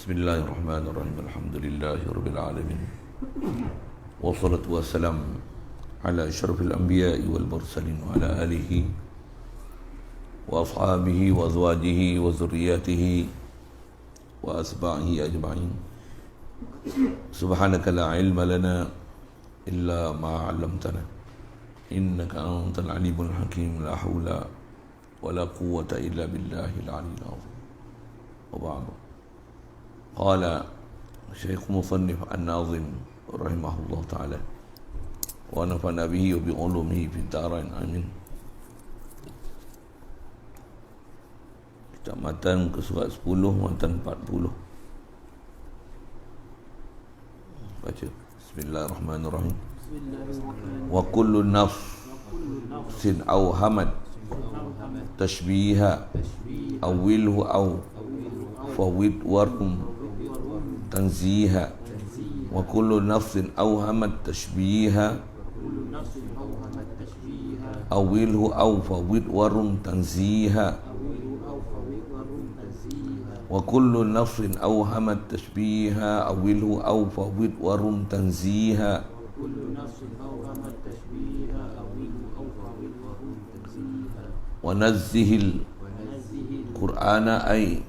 Bismillahirrahmanirrahim. Alhamdulillahirabbil alamin. Wassalatu wassalamu ala asyrafil anbiya'i wal mursalin wa ala alihi wa ashabihi wa azwajihi wa dzurriyyatihi wa asba'ihi ajma'in. Subhanaka la ilma lana illa ma 'allamtana innaka antal alimul hakim. La haula wa la quwwata illa billahil aliyyil azim. Wa ba'du. Qala Syekh Musannif An-Nazim rahimahullah ta'ala wa nafa'na bihi wa bi ulumihi fid dharain amin. Kitab Matan ke surat 10, Matan 40. Baca. Bismillahirrahmanirrahim. Wa kullu nafsin awhamat tashbiha awilhu aw fawid warhum tanziha wa kullu nafsin awhamat tashbiha awilhu aw fawid warum tanziha wa kullu nafsin awhamat tashbiha awilhu aw fawid warum tanziha wa nazzihil qur'ana ay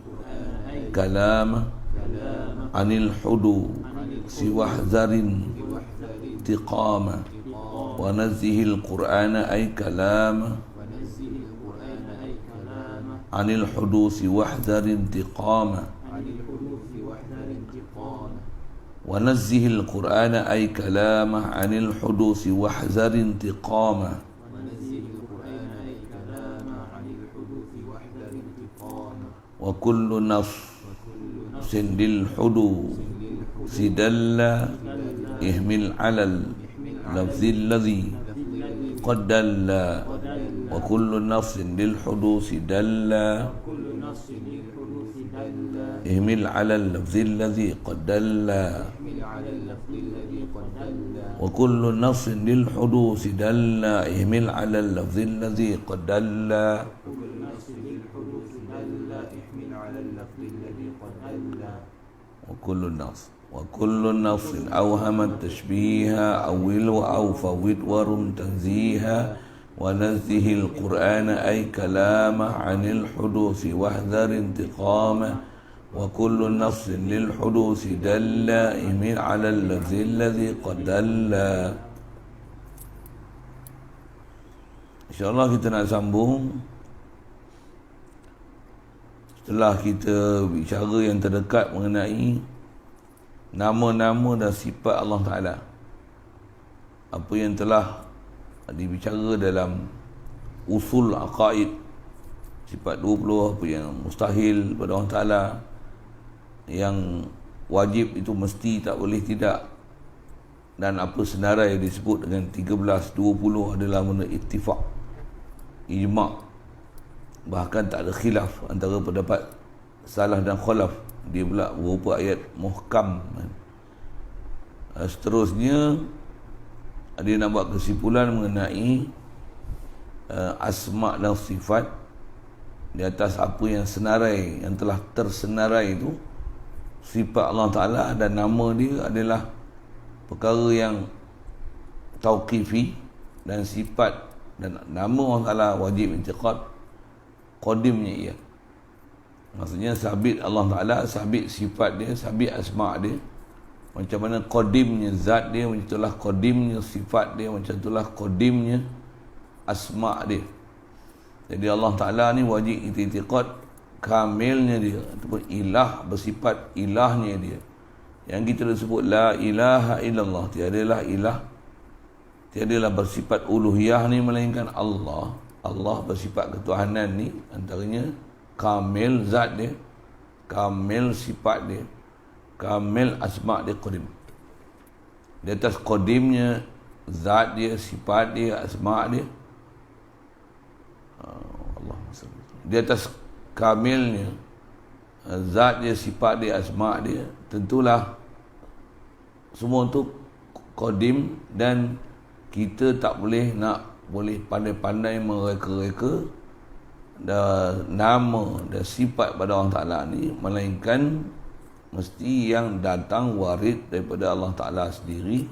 kalama anil hudu siwahzarin tiqama wa nazihil qur'ana ay kalama anil hudu siwahzarin tiqama wa nazihil qur'ana ay kalama anil hudu siwahzarin tiqama wa kullu nafsin lil hudu sidalla ihmil alal lafzil ladhi qad dalla wa kullu nafsin lil hudu sidalla ihmil alal lafzil ladhi qad dalla wa kullu nafsin lil hudu sidalla ihmil alal lafzil ladhi qad dalla wa kullu nafsin awhamat tashbiha awilhu aw fawid warum tanziha wa nazihil qur'ana ay kalama anil hudusi wahdhar intiqama wa kullu nafsin lil hudusi dalla imin ala alladhi qad dalla. InsyaAllah kita nak sambung setelah kita bicara yang terdekat mengenai nama-nama dan sifat Allah Ta'ala. Apa yang telah dibicara dalam usul aqaid, sifat 20, apa yang mustahil pada Allah Ta'ala, yang wajib itu mesti, tak boleh tidak, dan apa senarai yang disebut dengan 13, 20 adalah mana ittifaq, ijma', bahkan tak ada khilaf antara pendapat salah dan khalaf. Dia pula berupa ayat muhkam. Seterusnya dia nak buat kesimpulan mengenai asma' dan sifat di atas apa yang senarai, yang telah tersenarai itu. Sifat Allah Ta'ala dan nama dia adalah perkara yang tauqifi, dan sifat dan nama Allah Ta'ala wajib intiqad qadimnya ia. Maksudnya sabit Allah Ta'ala, sabit sifat dia, sabit asma' dia. Macam mana qadimnya zat dia, macam itulah qadimnya sifat dia, macam itulah qadimnya asma' dia. Jadi Allah Ta'ala ni wajib i'tiqad kamilnya dia, ataupun ilah, bersifat ilahnya dia. Yang kita dah sebut la ilaha illallah, tiadalah ilah, tiadalah bersifat uluhiyah ni melainkan Allah. Allah bersifat ketuhanan ni antaranya kamil zat dia, kamil sifat dia, kamil asma' dia qadim. Di atas qadimnya zat dia, sifat dia, asma' dia, di atas kamilnya zat dia, sifat dia, asma' dia, tentulah semua tu qadim, dan kita tak boleh nak pandai-pandai mereka-reka dan nama dan sifat pada Allah Ta'ala ni, melainkan mesti yang datang warid daripada Allah Ta'ala sendiri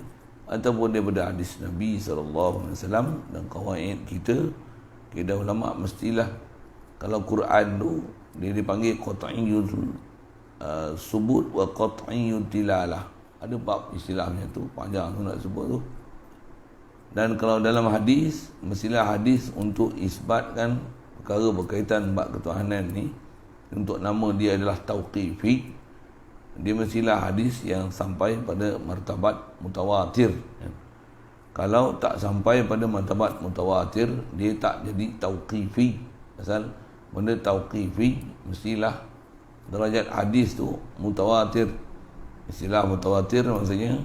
ataupun daripada hadis Nabi SAW. Dan kawaid kita, kaidah ulama, mestilah kalau Quran tu dia dipanggil qat'iyyul subut wa qat'iyyud dilalah. Ada bab istilahnya tu, panjang tu nak sebut tu. Dan kalau dalam hadis, mestilah hadis untuk isbatkan perkara berkaitan bab ketuhanan ni, untuk nama dia adalah tauqifi. Dia mestilah hadis yang sampai pada martabat mutawatir. Kalau tak sampai pada martabat mutawatir, dia tak jadi tauqifi. Pasal benda tauqifi mestilah derajat hadis tu mutawatir. Istilah mutawatir maksudnya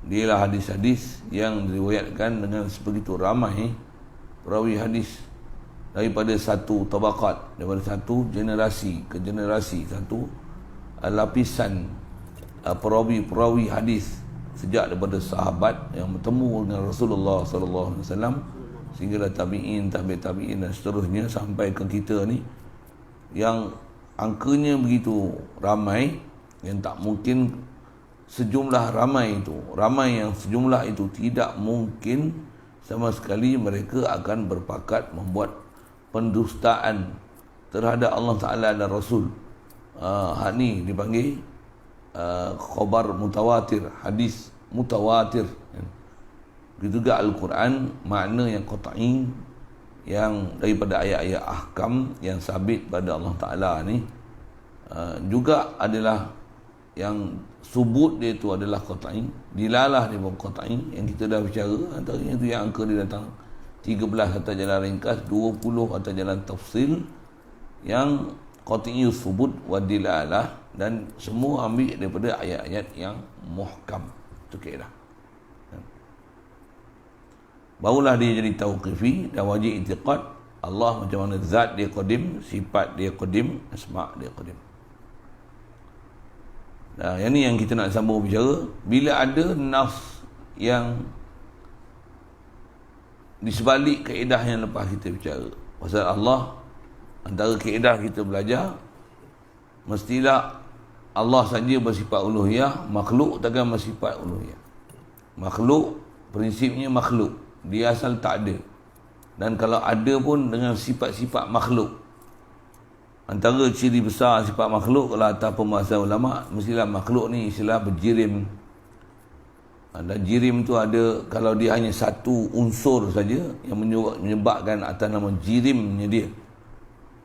dialah hadis-hadis yang diriwayatkan dengan sebegitu ramai perawi hadis daripada satu tabaqat, daripada satu generasi ke generasi, satu lapisan perawi-perawi hadis, sejak daripada sahabat yang bertemu dengan Rasulullah sallallahu alaihi wasallam sehinggalah tabi'in, tabi'in dan seterusnya sampai ke kita ni, yang angkanya begitu ramai yang tak mungkin sejumlah ramai itu, ramai yang sejumlah itu tidak mungkin sama sekali mereka akan berpakat membuat pendustaan terhadap Allah Ta'ala dan Rasul. Hak ni dipanggil khabar mutawatir, hadis mutawatir. Begitu juga Al-Quran, makna yang qat'i, yang daripada ayat-ayat ahkam yang sabit pada Allah Ta'ala ni, juga adalah yang subut dia tu adalah qat'i, dilalah dia pun qat'i, yang kita dah bicara. Antaranya tu yang angka dia datang 13 atas jalan ringkas, 20 atas jalan tafsil, yang qat'i subut wa dilalah, dan semua ambil daripada ayat-ayat yang muhkam. Itu kaedah. Barulah dia jadi tauqifi dan wajib i'tiqad Allah macam mana zat dia qadim, sifat dia qadim, asma' dia qadim. Nah, yang ni yang kita nak sambung bicara. Bila ada nas yang di sebalik kaedah yang lepas kita bicara pasal Allah, antara kaedah kita belajar, mestilah Allah saja bersifat uluhiyah, makhluk takkan bersifat uluhiyah. Makhluk prinsipnya makhluk, dia asal tak ada. Dan kalau ada pun dengan sifat-sifat makhluk. Antara ciri besar sifat makhluk, kalau atas pembahasan ulama, mestilah makhluk ni istilah berjirim. Dan jirim tu ada, kalau dia hanya satu unsur saja yang menyebabkan atas nama jirimnya dia.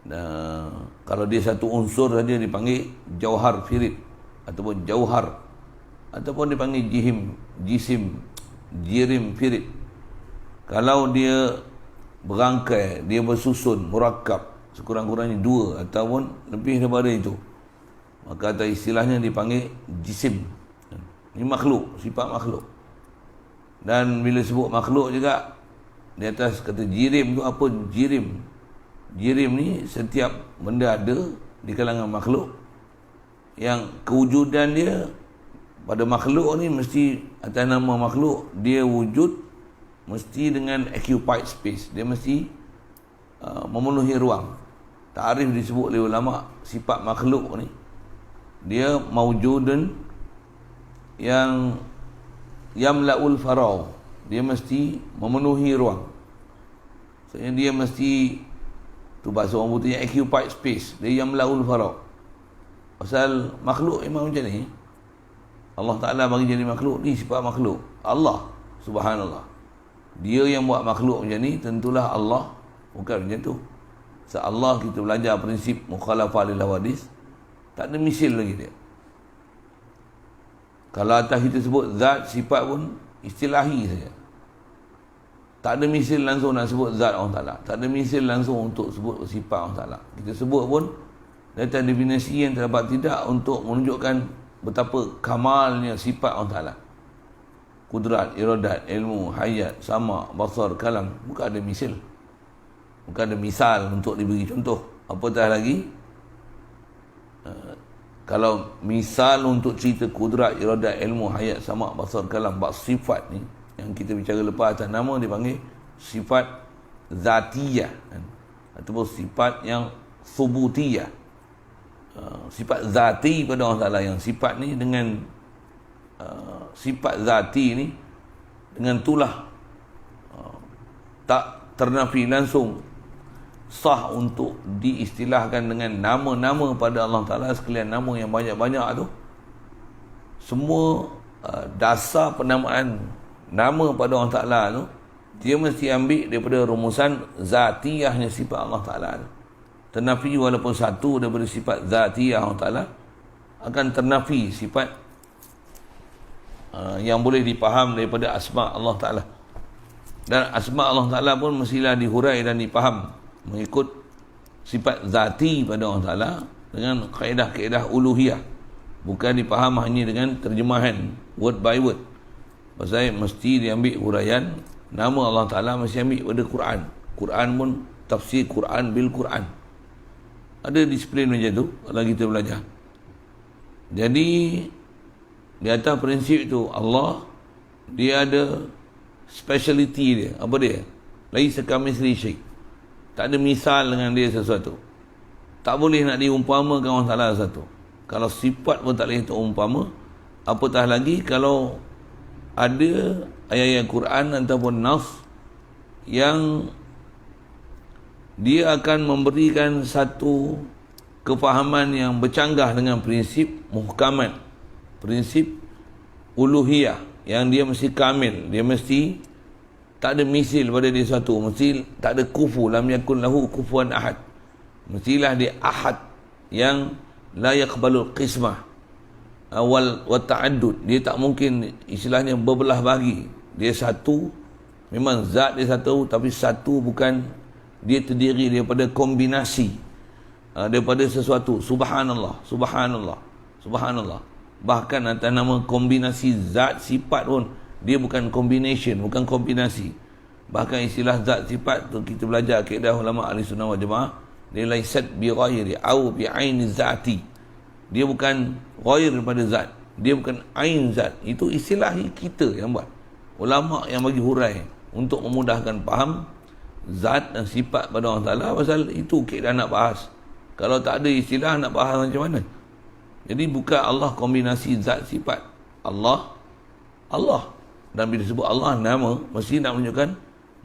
Dan kalau dia satu unsur saja dipanggil jauhar firid ataupun jauhar, ataupun dipanggil jisim, jirim firid. Kalau dia berangkai, dia bersusun, murakkab, sekurang-kurangnya dua ataupun lebih daripada itu, maka atas istilahnya dipanggil jisim. Ini makhluk, sifat makhluk. Dan bila sebut makhluk juga, di atas kata jirim tu apa? Jirim. Jirim ni setiap benda ada di kalangan makhluk yang kewujudan dia pada makhluk ni mesti atas nama makhluk, dia wujud mesti dengan occupied space. Dia mesti memenuhi ruang. Ta'rif disebut oleh ulama, sifat makhluk ni dia maujudun yang yamla'ul faragh, dia mesti memenuhi ruang. Maksudnya dia mesti, tu bahasa orang putih, occupied space, dia yamla'ul faragh. Pasal makhluk memang macam ni. Allah Ta'ala bagi jadi makhluk ni, sifat makhluk Allah subhanallah, dia yang buat makhluk macam ni, tentulah Allah bukan macam tu. Allah kita belajar prinsip mukhalafah lil hawadis, tak ada misil lagi dia. Kalau atas kita sebut zat, sifat pun istilahi saja. Tak ada misil langsung nak sebut zat Allah Ta'ala, tak ada misil langsung untuk sebut sifat Allah Ta'ala. Kita sebut pun data definisi yang terdapat tidak untuk menunjukkan betapa kamalnya sifat Allah Ta'ala. Kudrat, iradat, ilmu, hayat, sama, basar, kalam. Bukan ada misil, bukan ada misal untuk diberi contoh. Apatah lagi kalau misal untuk cerita kudrat, iradat, ilmu, hayat, sama, basar, kalam, bab sifat ni yang kita bicara lepas atas nama dipanggil sifat zatiyah, ataupun sifat yang subutiyah. sifat zati pada Allah Ta'ala, yang sifat ni dengan sifat zati ni dengan itulah tak ternafi langsung sah untuk diistilahkan dengan nama-nama pada Allah Ta'ala sekalian, nama yang banyak-banyak tu. Semua dasar penamaan nama pada Allah Ta'ala tu, dia mesti ambil daripada rumusan zatiyahnya sifat Allah Ta'ala tu. Ternafi walaupun satu daripada sifat zatiyah Allah Ta'ala, akan ternafi sifat yang boleh dipaham daripada asma' Allah Ta'ala. Dan asma' Allah Ta'ala pun mestilah dihurai dan dipaham mengikut sifat zati pada Allah Ta'ala dengan kaedah-kaedah uluhiyah, bukan dipaham hanya dengan terjemahan word by word. Pasal mesti diambil huraian nama Allah Ta'ala, mesti ambil pada Quran. Quran pun tafsir Quran bil Quran. Ada disiplin macam tu kalau kita belajar. Jadi di atas prinsip tu, Allah dia ada speciality dia. Apa dia? Laisa kamitslihi syai'. Tak ada misal dengan dia sesuatu. Tak boleh nak diumpamakan Allah Ta'ala sesuatu. Kalau sifat pun tak boleh terumpama, apatah lagi kalau ada ayat-ayat Quran ataupun nas yang dia akan memberikan satu kefahaman yang bercanggah dengan prinsip muhkamat, prinsip uluhiyah, yang dia mesti kamil, dia mesti tak ada misil pada dia satu, mesti tak ada kufu, lam yakun lahu kufuwan ahad, mestilah dia ahad yang la yaqbalul qismah awal wa ta'addud, dia tak mungkin istilahnya berbelah bagi, dia satu, memang zat dia satu, tapi satu bukan dia terdiri daripada kombinasi daripada sesuatu. Subhanallah, subhanallah, subhanallah. Bahkan atas nama kombinasi zat sifat pun dia bukan combination, bukan kombinasi. Bahkan istilah zat sifat tu kita belajar kaedah ulama ahli sunnah wal jamaah, dia laisat bi ghairi au bi aini zati. Dia bukan ghair daripada zat, dia bukan ain zat. Itu istilah kita yang buat, ulama yang bagi hurai untuk memudahkan faham zat dan sifat pada Allah Ta'ala. Pasal itu kaedah nak bahas. Kalau tak ada istilah nak bahas macam mana? Jadi bukan Allah kombinasi zat sifat. Allah, Allah. Dan bila sebut Allah nama, mesti nak menunjukkan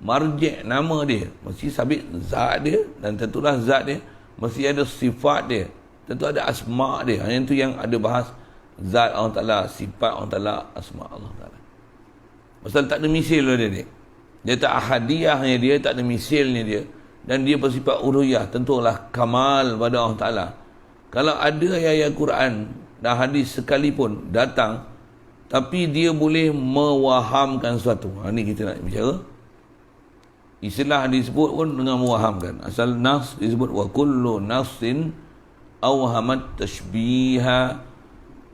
marji' nama dia, mesti sabit zat dia, dan tentulah zat dia mesti ada sifat dia, tentu ada asma' dia. Yang itu yang ada bahas zat Allah Ta'ala, sifat Allah Ta'ala, asma' Allah Ta'ala. Pasal tak ada misil dia. Dia tak ahadiyahnya dia, tak ada misilnya dia, dan dia bersifat uluhiyah, tentulah kamal pada Allah Ta'ala. Kalau ada ayat-ayat Quran dan hadis sekalipun datang, tapi dia boleh mewahamkan sesuatu. Ini kita nak bicara. Istilah disebut pun dengan mewahamkan. Asal nas disebut wa kullu nafsin awhamat tashbiha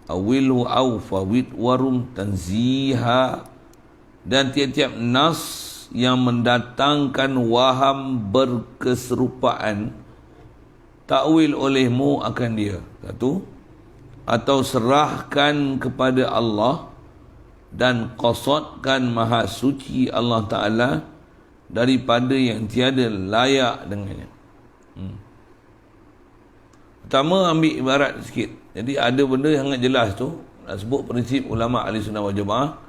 awilhu awfawid warum tanziha. Dan tiap-tiap nas yang mendatangkan waham berkeserupaan, takwil olehmu akan dia. Satu, atau serahkan kepada Allah dan qasadkan maha suci Allah Ta'ala daripada yang tiada layak dengannya. Pertama ambil ibarat sikit. Jadi ada benda yang sangat jelas tu, nak sebut prinsip ulama ahli sunnah wal jamaah,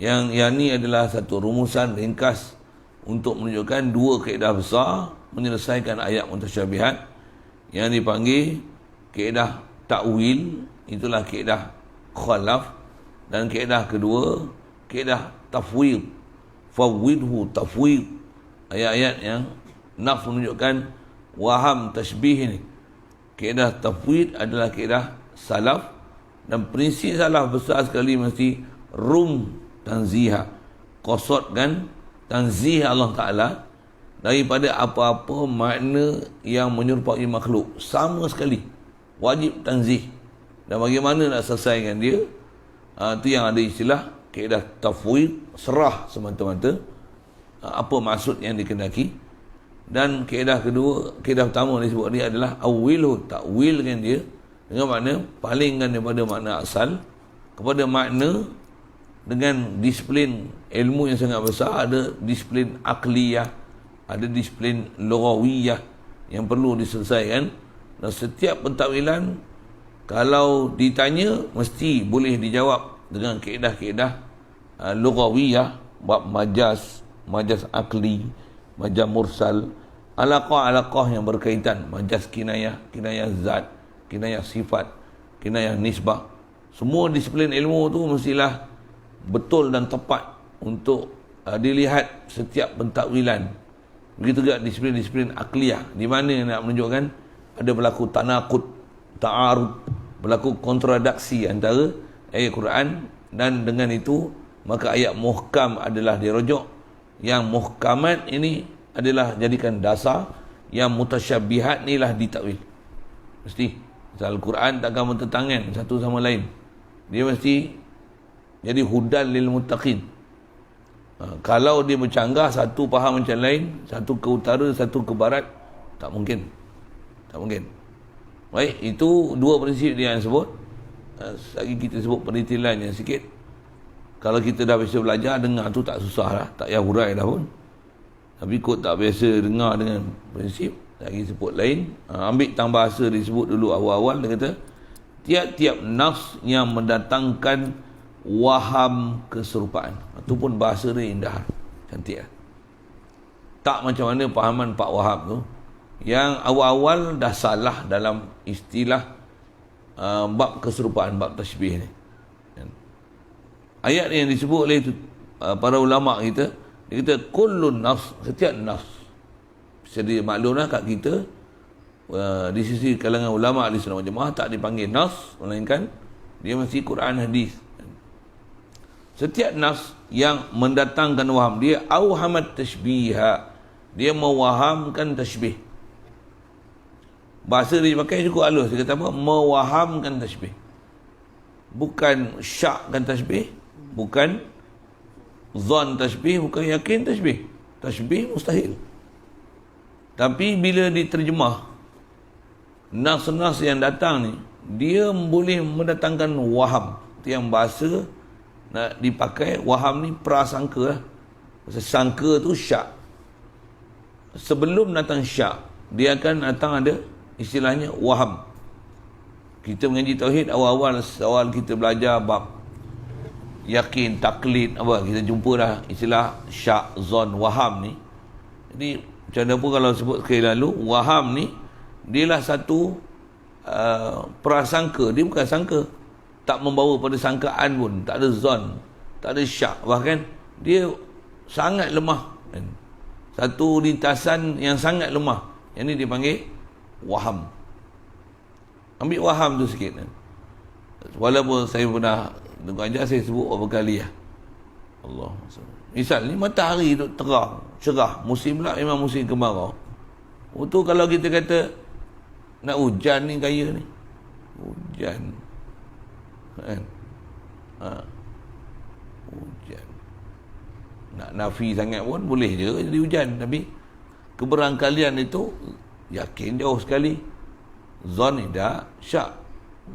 yang ni adalah satu rumusan ringkas untuk menunjukkan dua kaedah besar menyelesaikan ayat mutasyabihat yang dipanggil kaedah ta'wil, itulah kaedah khalaf, dan kaedah kedua kaedah tafwid, fawwidhu tafwid, ayat-ayat yang nak menunjukkan waham tashbih ini. Kaedah tafwid adalah kaedah salaf, dan prinsip salaf besar sekali mesti rum tanziha, qasad tanzih Allah Ta'ala daripada apa-apa makna yang menyerupai makhluk, sama sekali wajib tanzih. Dan bagaimana nak selesaikan dia, itu yang ada istilah kaedah tafwid, serah semata-mata apa maksud yang dikehendaki. Dan kaedah kedua, kaedah pertama yang disebut ni adalah awilhu, takwilkan dia dengan makna palingkan daripada makna asal kepada makna dengan disiplin ilmu yang sangat besar. Ada disiplin akliyah, ada disiplin lughawiyah yang perlu diselesaikan Dan setiap pentakwilan kalau ditanya mesti boleh dijawab dengan kaedah-kaedah lughawiyah, bab majaz, majaz akli, majaz mursal, alaqah yang berkaitan, majaz kinayah, kinayah zat, kinayah sifat, kinayah nisbah. Semua disiplin ilmu tu mestilah betul dan tepat untuk dilihat setiap pentakwilan. Begitu juga disiplin-disiplin akliyah, di mana nak menunjukkan ada berlaku tanaqud, ta'arud, berlaku kontradiksi antara ayat Quran, dan dengan itu maka ayat muhkam adalah dirujuk, yang muhkamat ini adalah jadikan dasar, yang mutasyabbihat inilah ditakwil. Mesti Al-Quran takkan bertentangan satu sama lain, dia mesti jadi hudan lil muttaqin. Kalau dia bercanggah, satu faham macam lain, satu ke utara, satu ke barat, tak mungkin. Tak mungkin. Baik, itu dua prinsip dia yang sebut. Lagi kita sebut penelitiannya sikit. Kalau kita dah biasa belajar, dengar tu tak susah lah, tak payah hurai dah pun. Tapi kot tak biasa dengar dengan prinsip, lagi sebut lain. Ambil tang bahasa disebut dulu awal-awal, dia kata tiap-tiap nafs yang mendatangkan waham keserupaan. Itu pun bahasa dia indah, cantik lah. Tak macam mana pahaman Pak Wahab tu, yang awal-awal dah salah dalam istilah bab keserupaan, bab tashbih ni. Ayat yang disebut oleh para ulama kita, dia kata kullun nafs, setiap nafs. Jadi maklumlah kat kita, di sisi kalangan ulama ahli sunnah wal jamaah tak dipanggil nafs, melainkan dia mesti Quran hadis. Setiap nafs yang mendatangkan waham, dia auhamat tashbiha, dia mewahamkan tashbih. Bahasa dia pakai cukup halus, dia kata apa? Mewahamkan tashbih. Bukan syakkan tashbih, bukan zon tashbih, bukan yakin tashbih. Tashbih mustahil. Tapi bila diterjemah, nas-nas yang datang ni, dia boleh mendatangkan waham. Itu yang bahasa nak dipakai, waham ni prasangka lah. Sangka tu syak. Sebelum datang syak, dia akan datang ada istilahnya waham. Kita mengaji tauhid, awal-awal kita belajar bab yakin, taklid, apa, kita jumpa dah istilah syak, zon, waham ni. Jadi macam mana pun kalau sebut sekali lalu, waham ni dialah satu prasangka, dia bukan sangka, tak membawa pada sangkaan pun, tak ada zon, tak ada syak, bahkan dia sangat lemah, satu lintasan yang sangat lemah. Yang ni dipanggil waham. Ambil waham tu sikit. Walaupun saya pernah dengar ajar, saya sebut berapa kali lah. Allah. Misal ni matahari tu terang, cerah, musim pula memang musim kemarau. Itu kalau kita kata nak hujan ni gaya ni, hujan kan? Hujan. Nak nafi sangat pun boleh je jadi hujan, tapi keberangkalian itu yakin jauh sekali. Zon ni dah syak,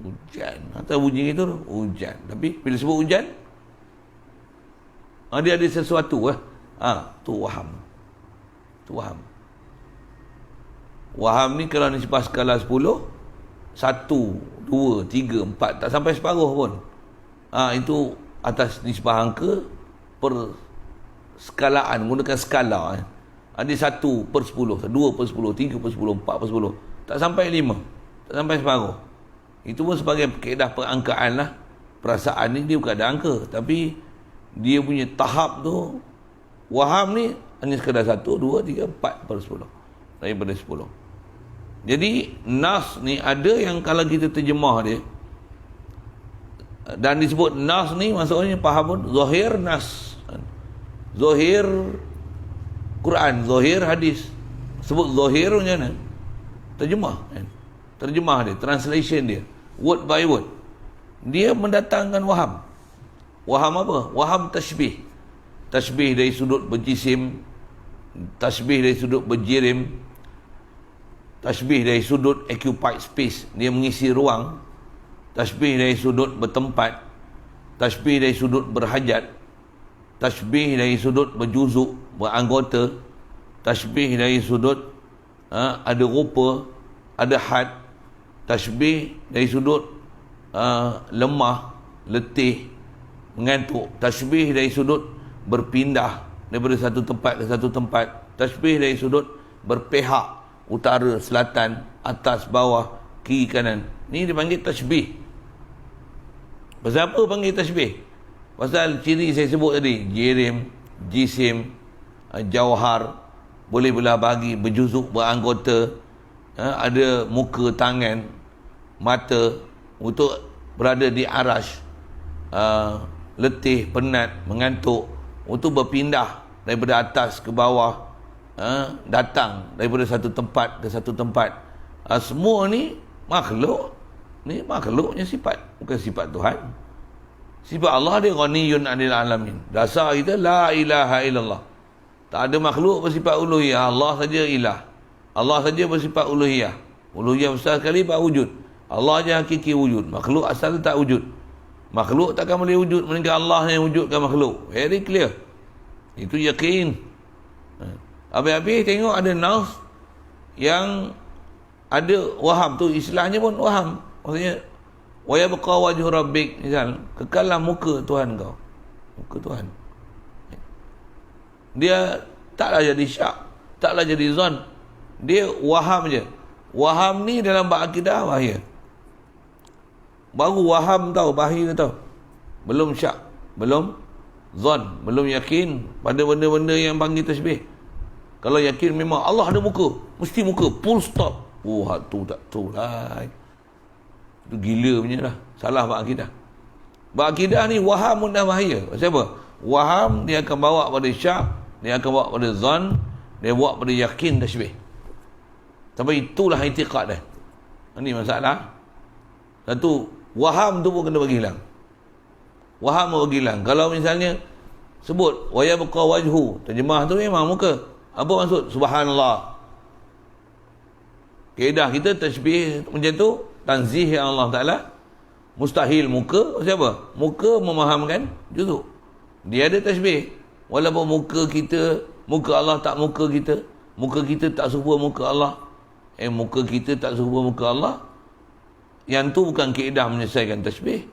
hujan. Atau bunyi itu hujan. Tapi bila sebut hujan, dia ada sesuatu tu waham. Tu waham. Waham ni kalau nisbah skala 10, 1, 2, 3, 4, tak sampai separuh pun. Itu atas nisbah angka per skalaan, menggunakan skala. Ada 1/10, 2/10, 3/10, 4/10, tak sampai 5, tak sampai separuh. Itu pun sebagai kaedah perangkaan lah. Perasaan ni dia bukan ada angka, tapi dia punya tahap tu, waham ni hanya sekadar 1, 2, 3, 4/10 daripada 10. Jadi nas ni ada yang kalau kita terjemah dia, dan disebut nas ni, maksudnya faham pun zahir nas, zahir Quran, zahir hadis. Sebut zahir macam mana? Terjemah kan? Terjemah dia, translation dia, word by word, dia mendatangkan waham. Waham apa? Waham tashbih. Tashbih dari sudut berjisim, tashbih dari sudut berjirim, tashbih dari sudut occupied space, dia mengisi ruang, tashbih dari sudut bertempat, tashbih dari sudut berhajat, tashbih dari sudut berjuzuk, beranggota, tashbih dari sudut ada rupa, ada had, Tasbih dari sudut lemah, letih, mengantuk. Tasbih dari sudut berpindah daripada satu tempat ke satu tempat. Tasbih dari sudut berpihak, utara, selatan, atas, bawah, kiri, kanan. Ni dipanggil tasbih. Pasal apa panggil tasbih? Pasal ciri saya sebut tadi, jirim, jisim, jauhar, boleh belah bagi, berjuzuk, beranggota, ada muka, tangan, mata, untuk berada di arash, letih, penat, mengantuk, untuk berpindah daripada atas ke bawah, datang daripada satu tempat ke satu tempat. Semua ni makhluk. Ni makhluknya sifat, bukan sifat Tuhan. Sifat Allah dia ghaniyun 'anil alamin. Dasar kita la ilaha illallah. Tak ada makhluk bersifat uluhiyah. Allah saja ilah. Allah saja bersifat uluhiyah. Uluhiyah besar sekali pak wujud. Allah je hakiki wujud. Makhluk asal tak wujud. Makhluk takkan boleh wujud melainkan Allah yang wujudkan makhluk. Very clear. Itu yakin. Habis-habis tengok ada nas yang ada waham tu, istilahnya pun waham. Maksudnya wa yabqa wajhu rabbik, misal kekallah muka Tuhan kau. Muka Tuhan. Dia taklah jadi syak, taklah jadi zon. Dia waham je. Waham ni dalam bab akidah bahaya. Baru waham tahu bahaya tahu. Belum syak, belum zon, belum yakin pada benda-benda yang panggil tasbih. Kalau yakin memang Allah ada muka, mesti muka, full stop. Oh, hak tu tak tu lah. Itu gila punya lah. Salah bab akidah. Bab akidah ni waham pun dah bahaya. Pasal apa? Waham dia akan bawa pada syak, dia akan bawa pada zon, dia bawa pada yakin tasbih. Sampai itulah i'tiqad dia. Ini masalah. Satu, waham tu pun kena bagi hilang. Waham pun bagi hilang. Kalau misalnya sebut wa yabqa wajhu, terjemah tu memang muka. Apa maksud? Subhanallah. Kaedah kita tasbih macam tu, tanzih yang Allah Ta'ala, mustahil muka. Siapa? Muka memahamkan juzuk. Dia ada tasbih. Walaupun muka kita, muka Allah tak muka kita, muka kita tak serupa muka Allah, muka kita tak serupa muka Allah, yang tu bukan kaedah menyelesaikan tasbih.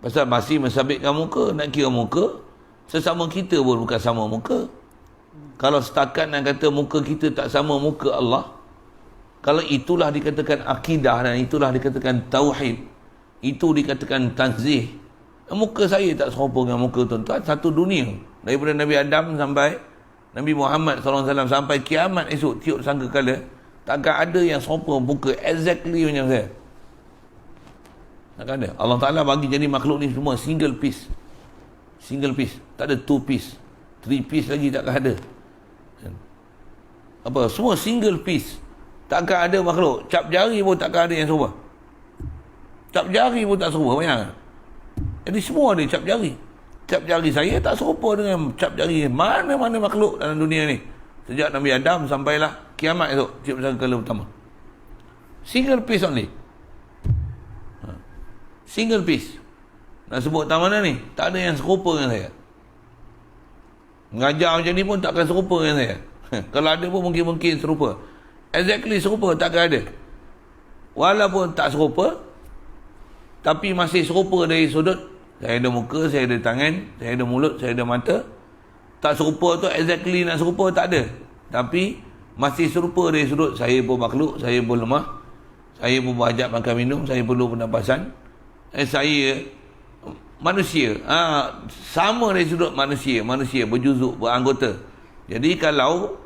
Pasal masih mensabitkan muka. Nak kira muka, sesama kita pun bukan sama muka. Kalau setakat nak kata muka kita tak sama muka Allah, kalau itulah dikatakan akidah dan itulah dikatakan tauhid, itu dikatakan tanzih, muka saya tak serupa dengan muka tuan-tuan. Satu dunia, daripada Nabi Adam sampai Nabi Muhammad SAW, sampai kiamat esok, tiup sangkakala, takkan ada yang serupa muka exactly macam saya. Takkan ada. Allah Ta'ala bagi jadi makhluk ni semua single piece. Single piece. Tak ada two piece, three piece lagi takkan ada. Apa? Semua single piece. Takkan ada makhluk. Cap jari pun takkan ada yang serupa. Cap jari pun tak serupa. Bayang. Jadi semua ada cap jari. Cap jari saya tak serupa dengan cap jari mana-mana makhluk dalam dunia ni. Sejak Nabi Adam sampailah kiamat esok, tiup sangkakala pertama. Single piece only. Single piece. Nak sebut tak mana ni? Tak ada yang serupa dengan saya. Mengajar macam ni pun takkan serupa dengan saya. Kalau ada pun mungkin serupa. Exactly serupa takkan ada. Walaupun tak serupa, tapi masih serupa dari sudut, saya ada muka, saya ada tangan, saya ada mulut, saya ada mata. Tak serupa tu exactly nak serupa tak ada. Tapi masih serupa dari sudut, saya pun makhluk, saya pun lemah, saya pun berhajat makan minum, saya perlu pernafasan, saya manusia. Sama dari sudut manusia berjuzuk, beranggota. Jadi kalau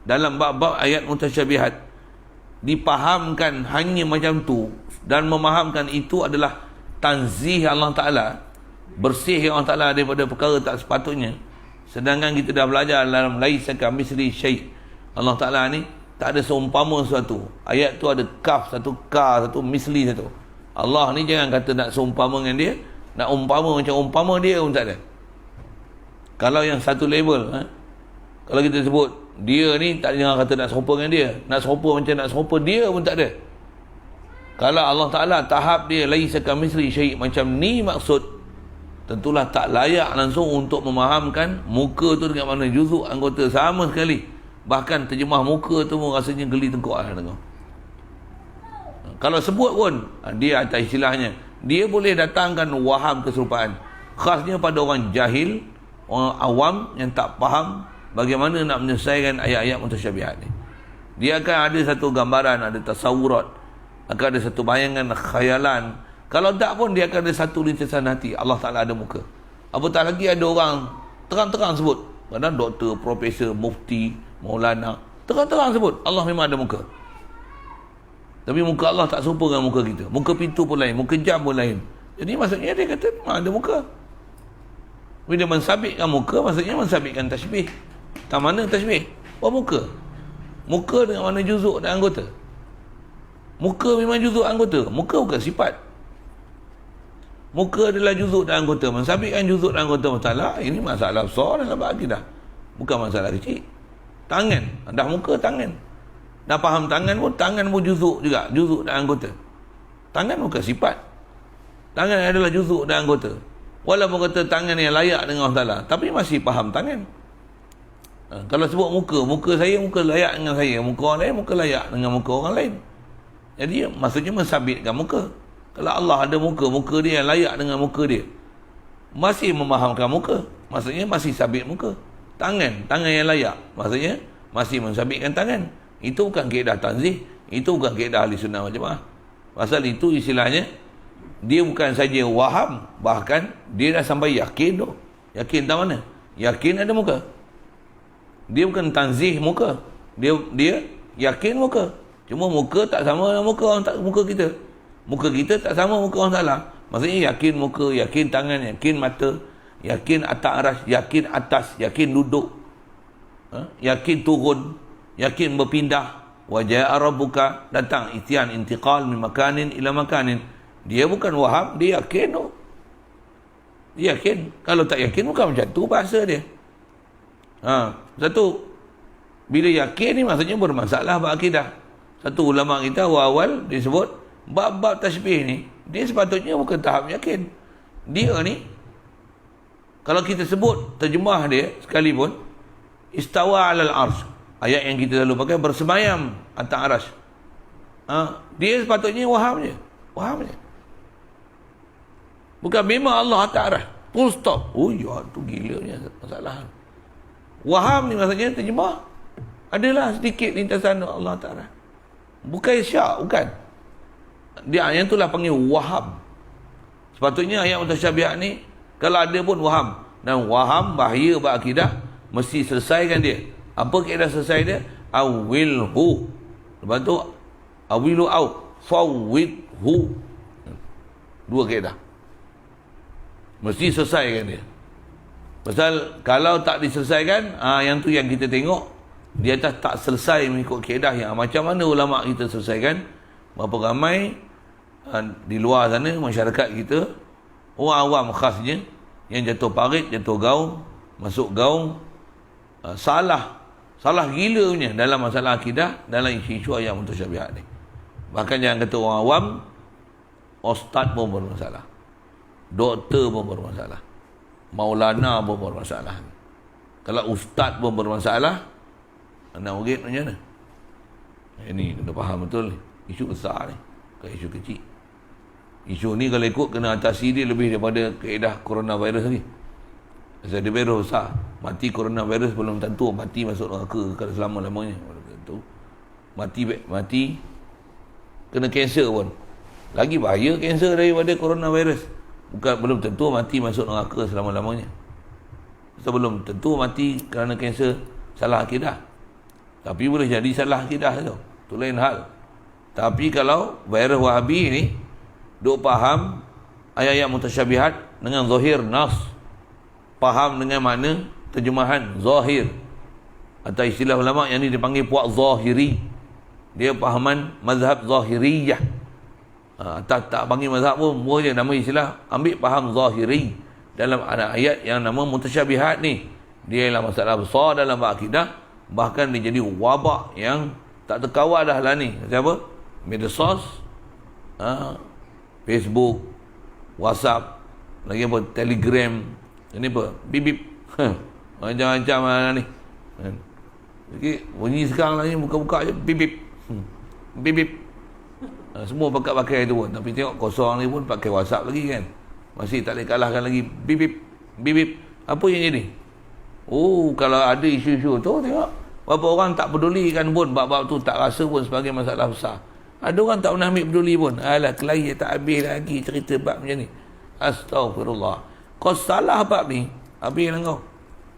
dalam bab-bab ayat mutasyabihat dipahamkan hanya macam tu dan memahamkan itu adalah tanzih Allah Ta'ala, bersih Allah Ta'ala daripada perkara tak sepatutnya. Sedangkan kita dah belajar dalam laisa kamitsli syai', Allah Ta'ala ni tak ada seumpama sesuatu. Ayat tu ada kaf satu, ka satu, misli satu. Allah ni jangan kata nak seumpama dengan dia, nak umpama macam umpama dia pun tak ada. Kalau yang satu level, kalau kita sebut dia ni, tak jangan kata nak serupa dengan dia, nak serupa macam nak serupa dia pun tak ada. Kalau Allah Ta'ala tahap dia laisa kamitsli syai', macam ni maksud, tentulah tak layak langsung untuk memahamkan muka tu dengan mana juzuk anggota sama sekali. Bahkan terjemah muka tu pun rasanya geli tengkok lah tengok. Kalau sebut pun, dia atas istilahnya, dia boleh datangkan waham keserupaan. Khasnya pada orang jahil, orang awam yang tak faham bagaimana nak menyelesaikan ayat-ayat mutasyabihat ni. Dia akan ada satu gambaran, ada tasawurat, akan ada satu bayangan, khayalan. Kalau tak pun dia akan ada satu lintasan hati, Allah Ta'ala ada muka. Apatah lagi ada orang terang-terang sebut, kadang doktor, profesor, mufti, maulana, terang-terang sebut Allah memang ada muka. Tapi muka Allah tak serupa dengan muka kita. Muka pintu pun lain, muka jam pun lain. Jadi maksudnya dia kata memang ada muka. Bila dia mensabitkan muka, maksudnya mensabitkan tasbih. Tak mana tasbih? Oh, muka. Muka dengan mana juzuk dan anggota? Muka memang juzuk anggota. Muka bukan sifat. Muka adalah juzuk dan anggota. Mensabitkan juzuk dan anggota masalah, ini masalah besar dalam akidah. Bukan masalah kecil. Tangan. Dah muka, tangan. Dah faham tangan pun juzuk juga. Juzuk dan anggota. Tangan bukan sifat. Tangan adalah juzuk dan anggota. Walaupun kata tangan yang layak dengan Allah Ta'ala, tapi masih faham tangan. Kalau sebut muka, muka saya muka layak dengan saya, muka orang lain muka layak dengan muka orang lain. Jadi maksudnya mensabitkan muka. Kalau Allah ada muka, muka dia yang layak dengan muka dia, masih memahamkan muka, maksudnya masih sabit muka. Tangan yang layak, maksudnya masih mensabitkan tangan. Itu bukan kaedah tanzih, itu bukan kaedah ahli sunnah wal jamaah. Pasal itu istilahnya, dia bukan saja waham, bahkan dia dah sampai yakin tu. Yakin tak mana? Yakin ada muka. Dia bukan tanzih muka, dia yakin muka. Cuma muka tak sama dengan muka orang, muka kita. Muka kita tak sama muka orang Ta'ala. Maksudnya yakin muka, yakin tangan, yakin mata, yakin atas aras, yakin atas, yakin duduk, yakin turun, yakin berpindah. Wajah rabbuka, datang itian intiqal min makanin ila makanin. Dia bukan waham, dia yakin tu. Dia yakin. Kalau tak yakin bukan macam tu bahasa dia. Satu, bila yakin ni maksudnya bermasalah berakidah. Satu ulama kita awal disebut bab-bab tasbih ni, dia sepatutnya bukan tahap yakin. Dia ni, kalau kita sebut terjemah dia sekalipun, istawa alal arsh, ayat yang kita selalu pakai, bersemayam atas arasy. Dia sepatutnya waham je. Bukan memang Allah atas arasy, full stop. Oh ya, tu gilanya masalah. Waham ni maksudnya terjemah, adalah sedikit lintasan Allah atas arasy. Bukan syak, bukan. Dia yang itulah panggil waham. Sepatutnya ayat mutasyabihat ni, kalau ada pun waham. Dan waham bahaya berakidah, mesti selesaikan dia. Apa kaedah selesai dia? Awilhu. Lepas tu awilu au fawwidhu. Dua kaedah. Mesti selesaikan dia. Pasal kalau tak diselesaikan, yang tu yang kita tengok, di atas tak selesai mengikut kaedah yang macam mana ulama kita selesaikan. Berapa ramai di luar sana masyarakat kita, orang awam khasnya, yang jatuh parit, jatuh gaung, masuk gaung, salah gila punya dalam masalah akidah, dalam isu-isu ayat mutasyabihat ni. Bahkan jangan kata orang awam, ustaz pun bermasalah, doktor pun bermasalah, maulana pun bermasalah. Kalau ustaz pun bermasalah, nak urut macam mana? Ini kena faham betul ni. Isu besar ni, bukan isu kecil. Isu ni kalau ikut kena atasi dia lebih daripada kaedah coronavirus lagi. Sebab dia virus besar. Mati coronavirus belum tentu mati masuk neraka kalau selama-lamanya. Belum tentu. Mati kena kanser pun lagi bahaya kanser daripada coronavirus. Belum tentu mati masuk neraka selama-lamanya. Sebelum tentu mati kerana kanser salah akidah. Tapi boleh jadi salah akidah tu. Itu lain hal. Tapi kalau virus Wahabi ni duk faham ayat-ayat mutasyabihat dengan zahir nas, faham dengan makna terjemahan zahir, atau istilah ulama yang ni dipanggil puak zahiri, dia fahaman mazhab zahiriyah. Tak panggil mazhab pun, boleh nama istilah, ambil faham zahiri dalam ayat yang nama mutasyabihat ni. Dia ialah masalah besar dalam akidah, bahkan dia jadi wabak yang tak terkawal dah lah ni. Macam apa? Medsos, Facebook, WhatsApp, lagi apa, Telegram, ini apa, bip-bip, macam-macam lah ni. Jadi bunyi sekarang lah ni, buka-buka je, bip-bip, bip-bip. Semua pakai tu pun. Tapi tengok kosong ni pun pakai WhatsApp lagi kan. Masih tak boleh kalahkan lagi. Bip bip. Bip bip. Apa yang jadi? Oh, kalau ada isu-isu tu tengok. Berapa orang tak pedulikan pun. Bab-bab tu tak rasa pun sebagai masalah besar. Ada orang tak pernah ambil peduli pun. Alah, kelahi tak habis lagi cerita bab macam ni. Astaghfirullah. Kau salah bab ni, habislah kau.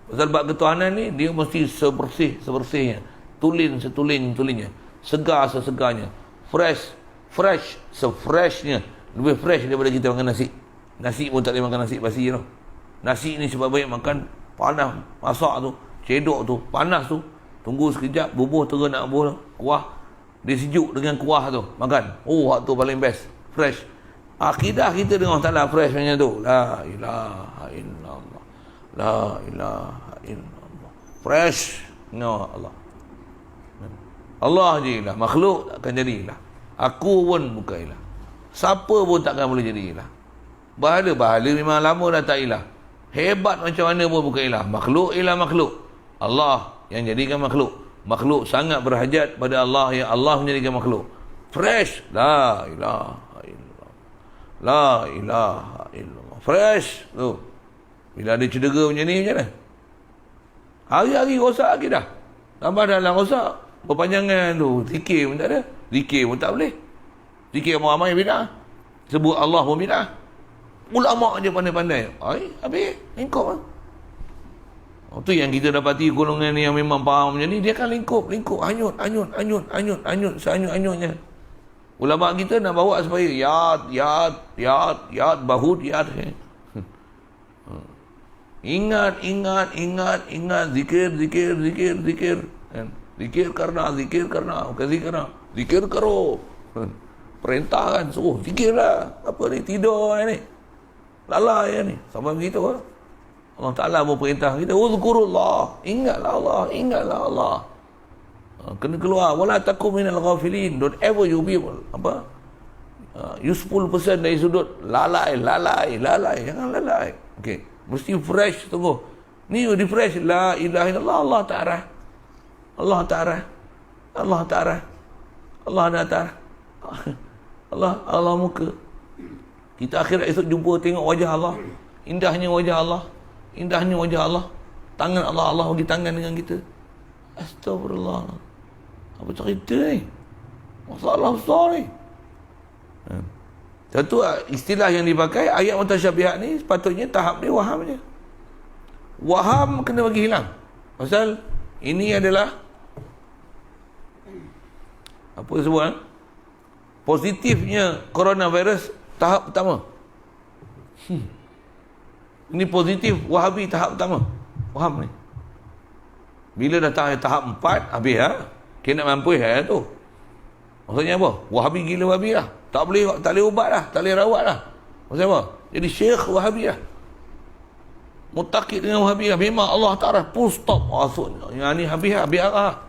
Pasal bab ketuhanan ni, dia mesti sebersihnya. Tulinnya. Segar sesegarnya. Fresh sefreshnya. Lebih fresh daripada kita makan nasi. Nasi pun tak boleh makan nasi basi tau. Nasi ni sebab banyak makan panas, masak tu, cedok tu, panas tu. Tunggu sekejap, bubuh terus nak bubuh kuah. Dia sejuk dengan kuah tu, makan. Oh, waktu paling best. Fresh. Akidah kita dengan Allah Ta'ala fresh macam tu. La ilaha illallah. La ilaha illallah. Fresh. No, Allah. Allah je ilah. Makhluk takkan jadi ilah. Aku pun bukan ilah. Siapa pun takkan boleh jadi ilah. Bahala memang lama dah tak ilah. Hebat macam mana pun bukan ilah. Makhluk ilah makhluk. Allah yang jadikan makhluk. Makhluk sangat berhajat pada Allah yang Allah menjadikan makhluk. Fresh. La ilaha illallah. La ilaha illallah. Fresh. Tu. Bila ada cedera macam ni, macam mana? Hari-hari rosak lagi dah. Tambah dalam rosak. Perpanjangan tu. Zikir pun tak ada. Zikir pun tak boleh. Zikir ramai bid'ah. Sebut Allah pun bid'ah. Ulama' je pandai-pandai. Habis. Lingkup lah. Itu yang kita dapati golongan ni yang memang faham macam ni. Dia akan lingkup. Hanyut. Seanyut-anyutnya. Ulama' kita nak bawa supaya yad, bahut, yad. Ingat. Zikir. Zikir karena. Bukan zikir karena. Zikir karo. Perintah kan. Suruh zikir lah. Apa ni? Tidur ni. Lalai ni. Sampai begitu lah. Allah Ta'ala berperintah kita. Uzkurullah. Ingatlah Allah. Kena keluar. Wala takum minal ghafilin. Don't ever you be useful person dari sudut lalai. Jangan lalai. Okay. Mesti fresh tunggu. Ni refresh. La ilaha illallah. Allah Ta'ala. Allah muka. Kita akhirat esok jumpa tengok wajah Allah. Indahnya wajah Allah. Tangan Allah bagi tangan dengan kita. Astagfirullah. Apa cerita ni? Masalah besar ni. Satu istilah yang dipakai ayat mutasyabihat ni sepatutnya tahap dia waham je. Waham kena bagi hilang. Pasal ini adalah apa sebut positifnya coronavirus tahap pertama. Ini positif Wahabi tahap pertama. Faham ni? Bila datang tahap 4 habis lah. Kena mampu tu. Maksudnya apa? Wahabi gila Wahabi lah. Tak boleh ubat lah. Tak boleh rawat lah. Maksudnya apa? Jadi Syekh Wahabi lah. Mutakid dengan Wahabi lah. Memang Allah Ta'ala full stop. Maksudnya yang ni habis lah.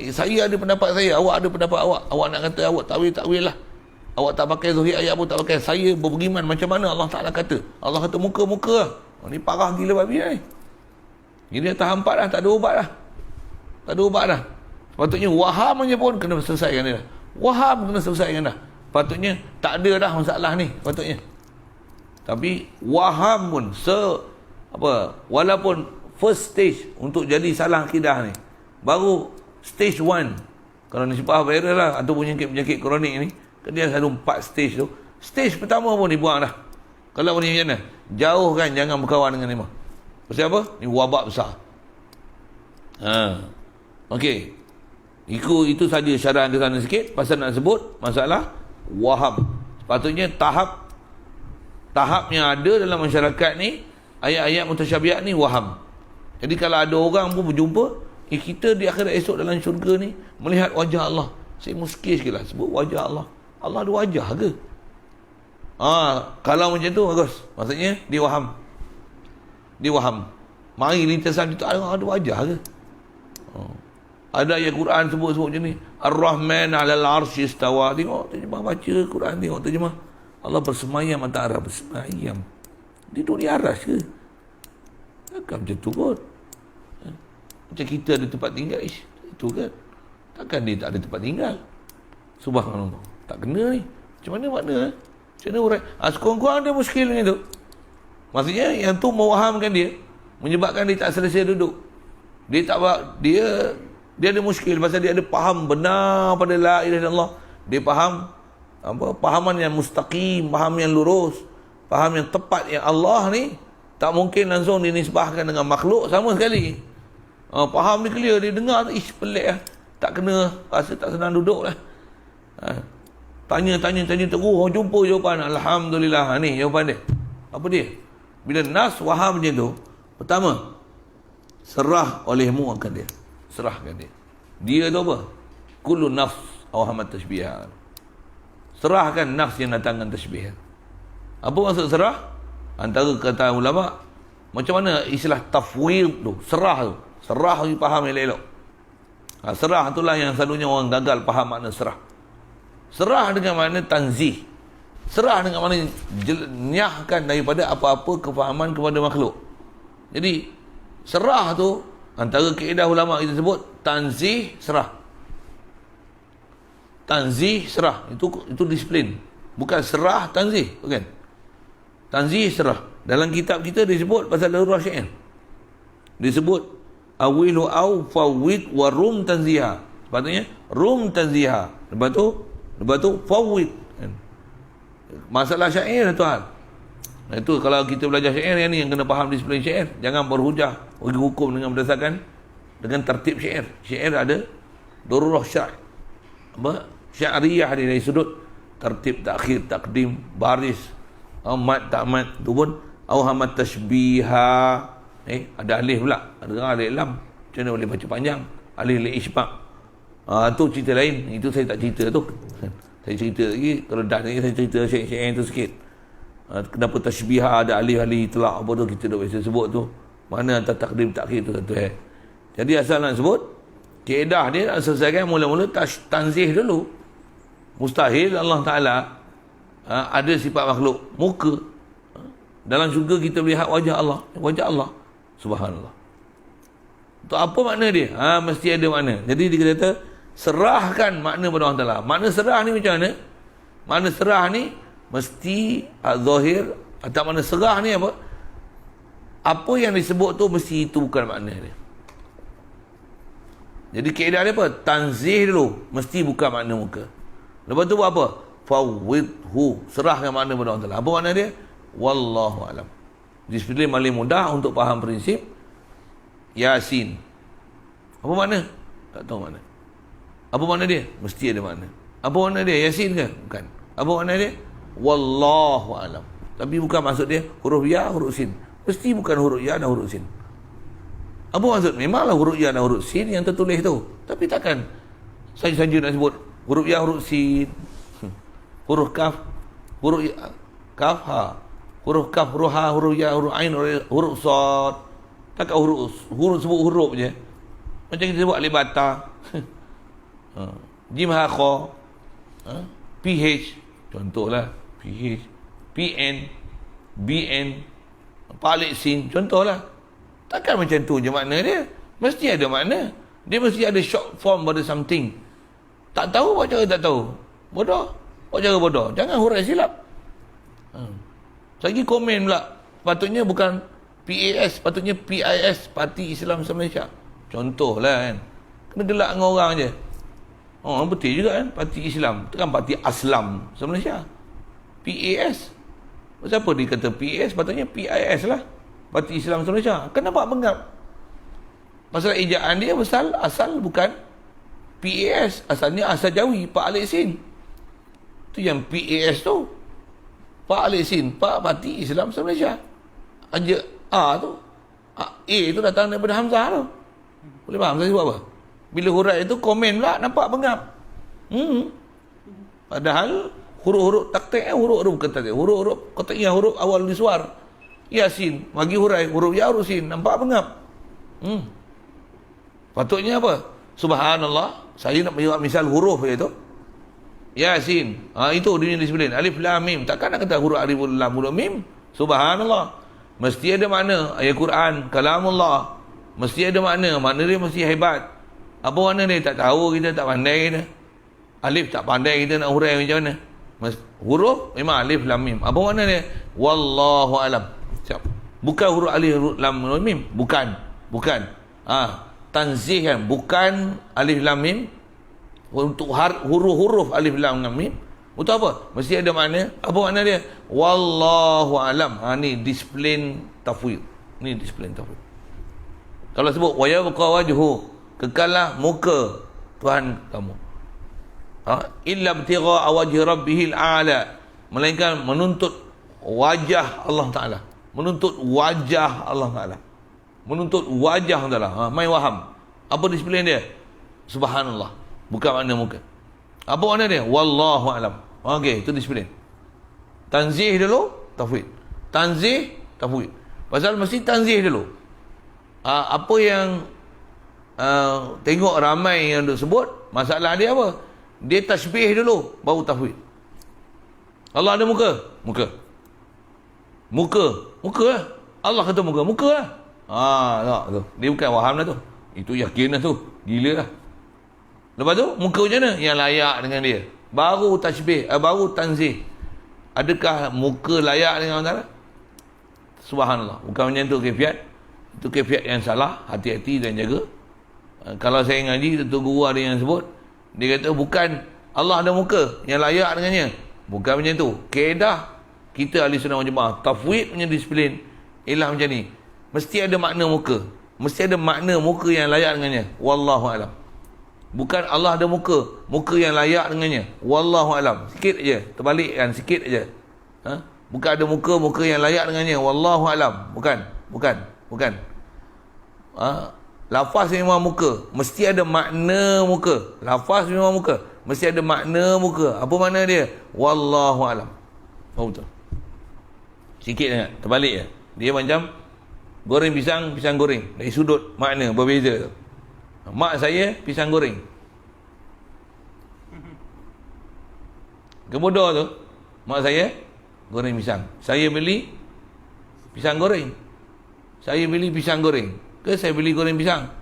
Saya ada pendapat saya. Awak ada pendapat awak. Awak nak kata awak takwil lah. Awak tak pakai zuhir ayat pun tak pakai. Saya beriman macam mana Allah Ta'ala kata. Allah kata muka-muka lah. Ni parah gila babi ni. Ini dah tahap 4 dah. Tak ada ubat dah. Sepatutnya waham je pun kena selesaikan dia. Patutnya tak ada dah masalah ni. Patutnya. Tapi waham pun walaupun first stage untuk jadi salah akidah ni. Baru stage 1. Kalau nisbah viral lah atau penyakit kronik ni. Dia selalu 4 stage tu. Stage pertama pun dibuang dah. Kalau ni macam mana? Jauhkan, jangan berkawan dengan dia. Pasal apa? Ni wabak besar. Okey. Itu saja syarah ke sana sikit. Pasal nak sebut masalah waham. Sepatutnya tahap yang ada dalam masyarakat ni, ayat-ayat mutasyabihat ni waham. Jadi kalau ada orang pun berjumpa, kita di akhirat esok dalam syurga ni melihat wajah Allah. Saya muskil sikit lah sebut wajah Allah. Allah ada wajah ke? Kalau macam tu bagus. Maksudnya dia waham. Mari lintasan itu ada wajah ke? Ada ayat Quran sebut macam ni. Ar-Rahman 'alal 'arsy istawa. Tengok terjemah baca Quran, tengok terjemah. Allah bersemayam atas arah, bersemayam. Dia duduk di aras ke? Takkan macam tu kot. Macam kita ada tempat tinggal, itu kan. Takkan dia tak ada tempat tinggal. Subhanallah. Tak kena ni. Macam mana makna? Macam mana urai? Sekurang-kurang dia muskil dengan tu. Maksudnya yang tu mewahamkan dia, menyebabkan dia tak selesai duduk. Dia tak dia ada muskil pasal dia ada faham benar pada la ilaha illallah. Dia faham pahaman yang mustaqim, faham yang lurus, faham yang tepat yang Allah ni tak mungkin langsung dinisbahkan dengan makhluk sama sekali. Faham dia clear, dia dengar tu, pelik lah. Tak kena, rasa tak senang duduk lah. Tanya terus, jumpa jawapan. Alhamdulillah, ni jawapan dia. Apa dia? Bila nas waham macam tu, pertama, serah olehmu akan dia. Serahkan dia. Dia tu apa? Kullu nafs awhamat tashbihan. Serahkan nafs yang datangkan tashbih. Apa maksud serah? Antara kata ulama, macam mana istilah tafwid tu, serah tu. Serah bagi faham elok-elok. Serah itulah yang selalunya orang gagal faham makna serah. Serah dengan makna tanzih. Serah dengan makna nyahkan daripada apa-apa kefahaman kepada makhluk. Jadi serah tu antara kaedah ulama kita sebut tanzih serah. Tanzih serah itu disiplin. Bukan serah tanzih, bukan. Tanzih serah. Dalam kitab kita disebut pasal darurah syair. Disebut awilu au fawwid wa rum tanziha. Sepatutnya rum tanziha. Lepas tu fawwid. Masalah syair tuan. Itu kalau kita belajar syair yang ni yang kena faham disiplin syair. Jangan berhujah bagi hukum dengan berdasarkan dengan tertib syair. Syair ada darurah syair. Syairiyah dia dari sudut tertib, takhir, takdim, baris, mat, tak mat, tu pun awhamat tashbiha. Ada alih pula, ada alih lam. Macam mana boleh baca panjang? Alih isbaq. Tu cerita lain. Itu saya tak cerita tu. Saya cerita lagi, kalau dah lagi saya cerita syair-syair tu sikit. Kenapa tashbiha ada alih-alih telak apa tu kita dah biasa sebut tu. Mana antara takdim takhir tu satu Jadi asal nak sebut kaedah dia nak selesaikan mula-mula tanzih dulu. Mustahil Allah Ta'ala ada sifat makhluk muka. Dalam syurga kita melihat wajah Allah. Wajah Allah. Subhanallah. Untuk apa makna dia? Mesti ada makna. Jadi dia kata serahkan makna pada Allah Ta'ala. Makna serah ni macam mana? Makna serah ni mesti zahir atau makna serah ni apa? Apa yang disebut tu mesti itu bukan makna dia. Jadi kaedah dia apa? Tanzih dulu. Mesti bukan makna muka. Lepas tu buat apa? Fawwidhu. Serahkan makna pada Allah Ta'ala. Apa makna dia? Wallahu alam. Disiplin paling mudah untuk faham prinsip Yasin. Apa makna? Tak tahu makna. Apa makna dia? Mesti ada makna. Apa makna dia? Yasin ke? Bukan. Apa makna dia? Wallahu alam. Tapi bukan maksud dia huruf ya, huruf sin. Mesti bukan huruf ya dan huruf sin. Apa maksud? Memanglah huruf ya dan huruf sin yang tertulis tu. Tapi takkan saja nak sebut huruf ya, huruf sin, huruf kaf, huruf ya, kaf ha, huruf kaf, huruf ha, huruf ya, huruf ain, huruf sad. Takkan huruf sebut huruf je. Macam kita sebut alif bata. Jim ha kha. PH contohlah, PH, PN, BN, Palik sin contohlah. Takkan macam tu je makna dia. Mesti ada makna. Dia mesti ada short form pada something. Tak tahu buat cara tak tahu. Bodoh. Buat cara bodoh. Jangan hurai silap. Lagi komen pula. Patutnya bukan PAS, patutnya PIS, Parti Islam Malaysia. Contohlah kan. Kena gelak dengan orang je. Betul juga kan. Parti Islam. Itu kan Parti Aslam Malaysia. PAS. Siapa dia kata PAS? Patutnya PIS lah. Parti Islam Malaysia. Kenapa bengap? Masalah ejaan dia asal bukan PAS. Asalnya asal Jawi. Pak Alik Sin. Itu yang PAS tu. Pak Alik Sin. Pak Parti Islam Malaysia. Aja A tu. A tu datang daripada Hamzah tu. Boleh faham saya sebut apa? Bila hurai itu komen pula nampak bengap. Padahal huruf-huruf taktik huruf-huruf bukan taktik. Huruf-huruf qat'iyah, huruf awal disuar. Yasin, bagi hurai huruf ya, huruf sin, nampak bengap. Patutnya apa? Subhanallah. Saya nak bagi misal huruf iaitu Yasin. Itu dia disiplin. Alif lam mim. Takkan nak kata huruf alif lam huruf mim. Subhanallah. Mesti ada makna. Ayat Quran, kalamullah. Mesti ada makna. Makna dia mesti hebat. Apa makna dia? Tak tahu kita, tak pandai kita. Alif tak pandai kita nak hurai macam mana. Huruf memang alif lam mim. Apa makna dia? Wallahu alam. Siap. Bukan huruf alif lam mim, bukan. Tanzih kan, bukan alif lam mim. Untuk huruf-huruf alif lam mim. Untuk apa? Mesti ada makna. Apa makna dia? Wallahu alam. Ni disiplin tafwid. Ni disiplin tafwid. Kalau sebut wa yabqa wajhu, kekallah muka Tuhan kamu. Illa ibtigha wajhi rabbihil a'la, melainkan menuntut wajah Allah Taala. Menuntut wajah Allah Taala. Menuntut wajah Allah Taala. Mai waham. Apa disiplin dia? Subhanallah. Bukan makna muka. Apa makna dia? Wallahu alam. Okey, itu disiplin. Tanzih dulu, tafwid. Tanzih, tafwid. Pasal mesti tanzih dulu. Apa yang tengok ramai yang duk sebut, masalah dia apa? Dia tasbih dulu, baru tafwid. Allah ada muka? Muka lah. Allah kata muka lah. Tak tu. Dia bukan waham lah tu. Itu yakin lah tu. Gila lah. Lepas tu, muka macam mana? Yang layak dengan dia. Baru tasbih, baru tanzih. Adakah muka layak dengan Allah? Subhanallah. Bukan macam tu kaifiat. Itu kaifiat yang salah. Hati-hati dan jaga. Kalau saya ngaji, Datuk Guru ada yang sebut, dia kata bukan Allah ada muka yang layak dengannya. Bukan macam tu. Kaedah kita ahli sunnah wal jamaah, tafwid punya disiplin ialah macam ni. Mesti ada makna muka. Mesti ada makna muka yang layak dengannya. Wallahu alam. Bukan Allah ada muka yang layak dengannya. Wallahu alam. Sikit aja, terbalikkan sikit aja. Bukan ada muka yang layak dengannya. Wallahu alam. Bukan. Lafaz memang muka, mesti ada makna muka. Lafaz memang muka, mesti ada makna muka. Apa makna dia? Wallahu alam. Betul. Sikit sangat, terbalik je. Dia macam goreng pisang goreng. Dari sudut makna berbeza. Mak saya pisang goreng. Kebodoh tu. Mak saya goreng pisang. Saya beli pisang goreng. Ke saya beli goreng pisang?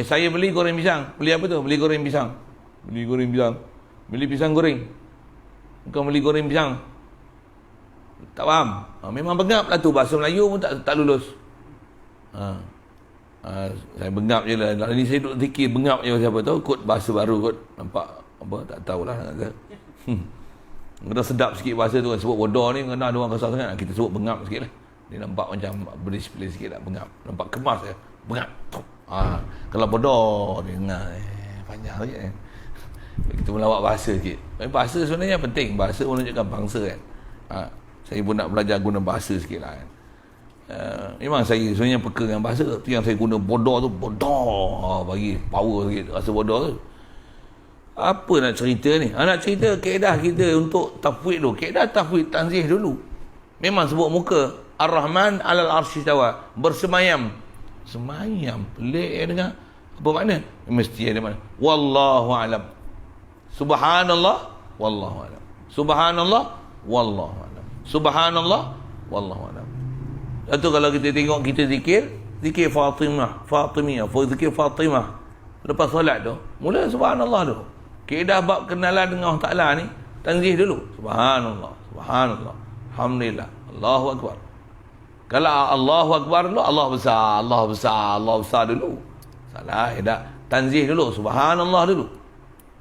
Saya beli goreng pisang. Beli apa tu? Beli goreng pisang. Beli pisang goreng. Bukan beli goreng pisang. Tak faham. Memang bengap lah tu. Bahasa Melayu pun tak lulus. Saya bengap je lah. Hari ni saya duduk fikir bengap je siapa tahu. Kot bahasa baru kot. Nampak apa? Tak tahulah. Kena sedap sikit bahasa tu. Sebut bodoh ni kena ada orang kasar sangat. Kita sebut bengap sikit lah. Dia nampak macam berdisiplin sikit tak, bengap. Nampak kemas je. Bengap. Kalau bodoh dia dengar panjang sikit. Kita melawak bahasa sikit. Bahasa sebenarnya penting. Bahasa menunjukkan bangsa kan. Saya pun nak belajar guna bahasa sikit lah kan. Memang saya sebenarnya peka dengan bahasa tu. Yang saya guna bodoh tu, bodoh. Bagi power sikit rasa bodoh tu. Apa nak cerita ni? Nak cerita kaedah kita untuk tafwid dulu. Kaedah tafwid tanzih dulu. Memang sebut muka. Ar-Rahman alal arsy istawa, bersemayam. Semayam pelik ya dengar. Apa makna? Mesti ada makna. Wallahu alam. Subhanallah wallahu alam. Subhanallah wallahu alam. Subhanallah wallahu alam. Itu kalau kita tengok kita zikir Fatimiyah, zikir Fatimah. Lepas solat tu, mula subhanallah dulu. Kaedah bab kenalan dengan Allah Taala ni, tanzih dulu. Subhanallah. Alhamdulillah. Allahu akbar. Kalau Allahu Akbar dulu, Allah besar dulu. Salah, tak. Tanzih dulu, subhanallah dulu.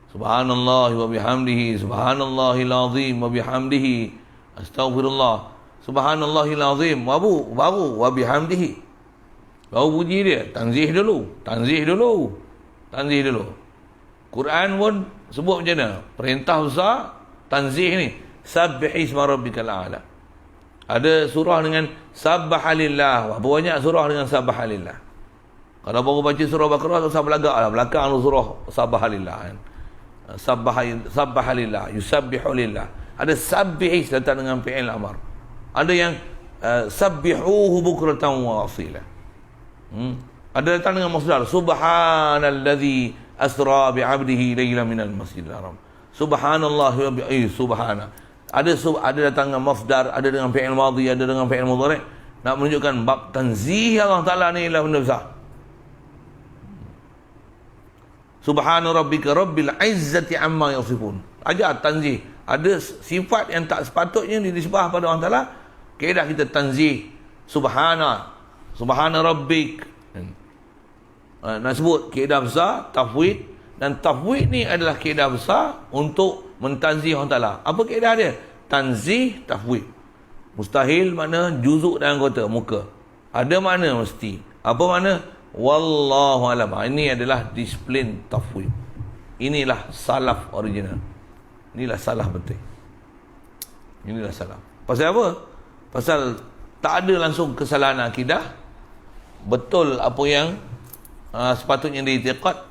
Subhanallah wa bihamdihi, subhanallahil azim wa bihamdihi, astaghfirullah. Subhanallahil azim, baru wa bihamdihi. Baru puji dia, tanzih dulu. Quran pun sebut macam mana? Perintah besar, tanzih ni. Sabbih isma rabbikal a'la. Ada surah dengan sabbahalillah. Berapa banyak surah dengan sabbahalillah? Kalau baru baca surah Baqarah tak usah belagak lah. Belakang surah sabbahalillah kan. Sabbahalillah, yusabbihu lillah. Ada sabbih datang dengan fi'il amar. Ada yang sabbihuhu bukratan wa asila. Ada datang dengan masdar subhanallazi asra bi'abdihi laylan minal masjidil haram. Subhanallah wa bihi subhana. Ada datang dengan masdar, ada dengan fi'il madhi, ada dengan fi'il mudhari'. Nak menunjukkan bab tanzih Allah Taala ni ialah benda besar. Subhana rabbika rabbil izzati amma yasifun. Ajar tanzih. Ada sifat yang tak sepatutnya disembah pada Allah Taala, kaedah kita tanzih. Subhana rabbik. Nak sebut kaedah besar tafwid, dan tafwid ni adalah kaedah besar untuk mentanzih Allah Taala. Apa kaedah dia? Tanzih, tafwid. Mustahil makna juzuk dan anggota muka. Ada makna mesti. Apa makna? Wallahu alam. Ini adalah disiplin tafwid. Inilah salaf original. Inilah salah betul. Inilah salah. Pasal apa? Pasal tak ada langsung kesalahan akidah. Betul apa yang sepatutnya diiktikad.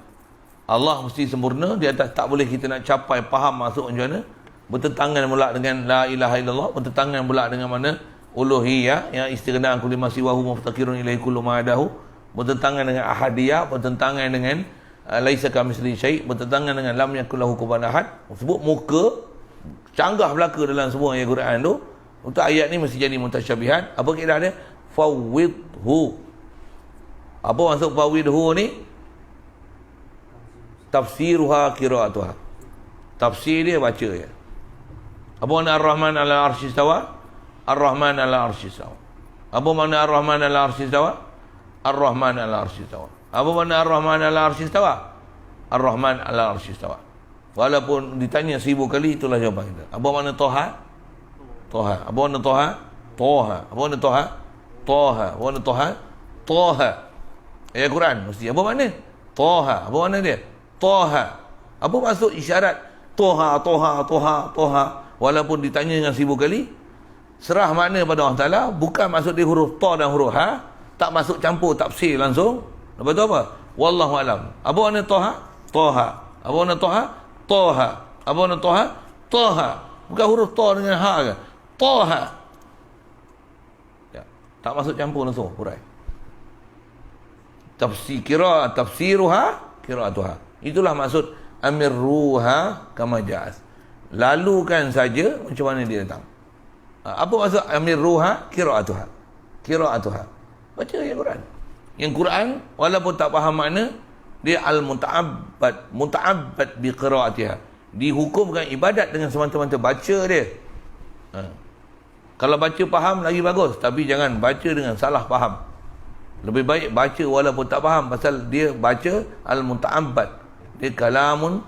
Allah mesti sempurna. Di atas tak boleh kita nak capai faham masuk macam mana. Bertentangan pula dengan la ilaha illallah. Bertentangan pula dengan mana uluhiyah, yang istighna'an kulli ma siwahu muftakirun ilaihi kullu ma adahu. Bertentangan dengan ahadiyah. Bertentangan dengan laisa kamitslihi syai'. Bertentangan dengan lam yakul lahu kufuwan ahad. Sebut muka canggah belaka dalam semua ayat Quran tu. Untuk ayat ni mesti jadi mutasyabihat. Apa kaedah dia? Fawwidhu. Apa maksud fawwidhu ni? Tafsiruha qira'atuha. Tafsir dia baca ya. Apa makna Ar-Rahman 'ala al-'arsy istawa? Ar-Rahman 'ala al-'arsy istawa. Apa makna Ar-Rahman 'ala al-'arsy istawa? Ar-Rahman 'ala al-'arsy istawa. Apa makna Ar-Rahman 'ala al-'arsy istawa? Ar-Rahman 'ala al-'arsy istawa. Walaupun ditanya 1000 kali, itulah jawapan kita. Apa makna Toha? Toha. Apa makna Toha? Toha. Apa makna Toha? Toha. Apa makna Toha? Toha. Ayat Quran mesti. Apa makna? Toha. Apa makna dia? Toha. Apa maksud isyarat Toha, Toha, Toha, Toha? Walaupun ditanya dengan 1000 kali, serah makna pada Allah Ta'ala. Bukan maksud dia huruf To dan huruf Ha. Tak masuk campur tafsir langsung. Lepas tu apa? Wallahu alam. Apa makna Toha? Toha. Apa makna Toha? Toha. Apa makna Toha? Toha. Bukan huruf To dengan Ha ke? Toha. Ya. Tak masuk campur langsung hurai. Tafsir kira, tafsiruha qira'atuha. Itulah maksud amirruha kama ja'at. Lalukan saja macam mana dia datang. Apa maksud amirruha qira'atuha? Qira'atuha. Baca ayat Quran. Yang Quran walaupun tak faham makna, dia al-muta'abbad, muta'abbad bi qira'atiha. Dihukumkan ibadat dengan semata-mata baca dia. Kalau baca faham lagi bagus, tapi jangan baca dengan salah faham. Lebih baik baca walaupun tak faham, pasal dia baca al-muta'abbad. Dia kalamun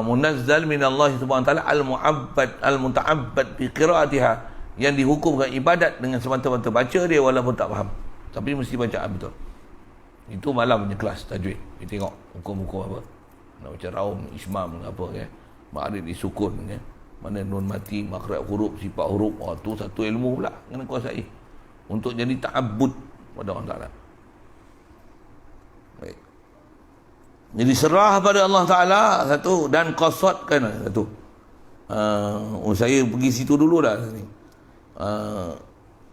munazzal min Allah Subhanahu wa taala, al-mu'abbad, al-muta'abbad bi qira'atiha, yang dihukumkan ibadat dengan semata-mata baca dia walaupun tak faham. Tapi mesti baca betul. Itu malam punya kelas tajwid. Kita tengok hukum-hukum apa. Nak baca raum, ismam apa ya. Ma'arif disukun ya. Mana nun mati, makhraj huruf, sifat huruf. Oh, tu satu ilmu pula kena kuasai untuk jadi ta'abbud pada Allah Ta'ala. Baik. Jadi serah pada Allah Ta'ala satu, dan qasadkan satu. Saya pergi situ dulu dah ni.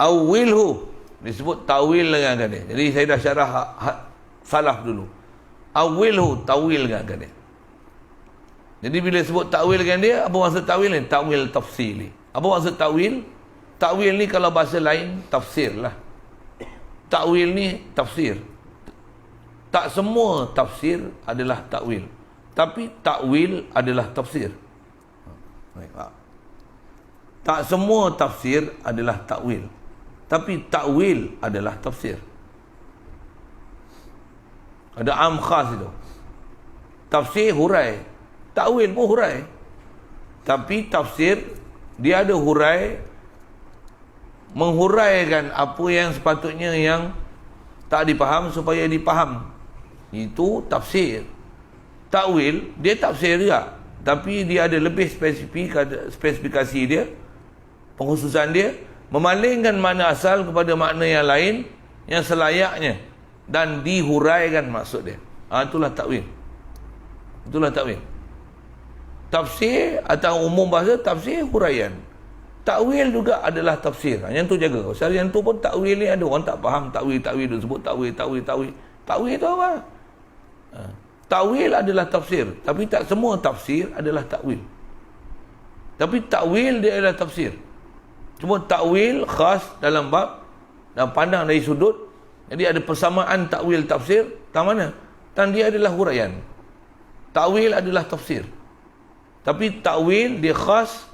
Awilhu disebut tawil dengan dia. Jadi saya dah syarah salaf dulu. Awilhu tawil dengan dia. Jadi bila sebut takwil dengan dia, apa maksud takwil ni? Takwil tafsili. Apa maksud takwil? Takwil ni kalau bahasa lain tafsir lah. Takwil ni tafsir. Tak semua tafsir adalah takwil, tapi takwil adalah tafsir. Tak semua tafsir adalah takwil, tapi takwil adalah tafsir. Ada am khas itu. Tafsir hurai, takwil pun hurai. Tapi tafsir dia ada hurai, menghuraikan apa yang sepatutnya yang tak dipaham supaya dipaham. Itu tafsir. Takwil dia tafsir juga, tapi dia ada lebih spesifikasi dia, pengkhususan dia, memalingkan makna asal kepada makna yang lain yang selayaknya dan dihuraikan maksud dia. Itulah takwil. Itulah takwil. Tafsir atau umum bahasa tafsir huraian. Takwil juga adalah tafsir. Yang tu jaga. Pasal yang tu pun takwil ni ada orang tak faham takwil dia sebut takwil. Takwil tu apa? Takwil adalah tafsir, tapi tak semua tafsir adalah takwil. Tapi takwil dia adalah tafsir. Cuma takwil khas dalam bab dan pandang dari sudut. Jadi ada persamaan takwil tafsir, tak mana? Dan dia adalah huraian. takwil adalah tafsir. Tapi takwil dia khas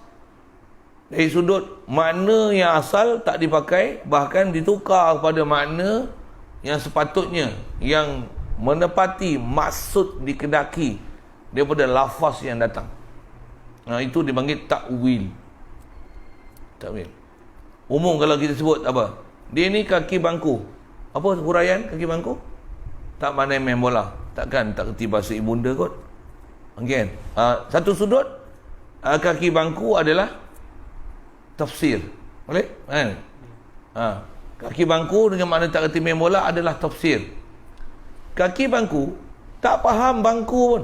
dari sudut makna yang asal tak dipakai, bahkan ditukar kepada makna yang sepatutnya, yang menepati maksud dikehendaki daripada lafaz yang datang. Itu dipanggil takwil. Takwil. Umum kalau kita sebut apa? Dia ni kaki bangku. Apa huraian kaki bangku? Tak pandai main bola. Takkan tak kerti bahasa ibunda kot. Okay. Satu sudut kaki bangku adalah tafsir. Boleh? Kaki bangku dengan makna tak kerti main bola adalah tafsir. Kaki bangku tak faham bangku pun.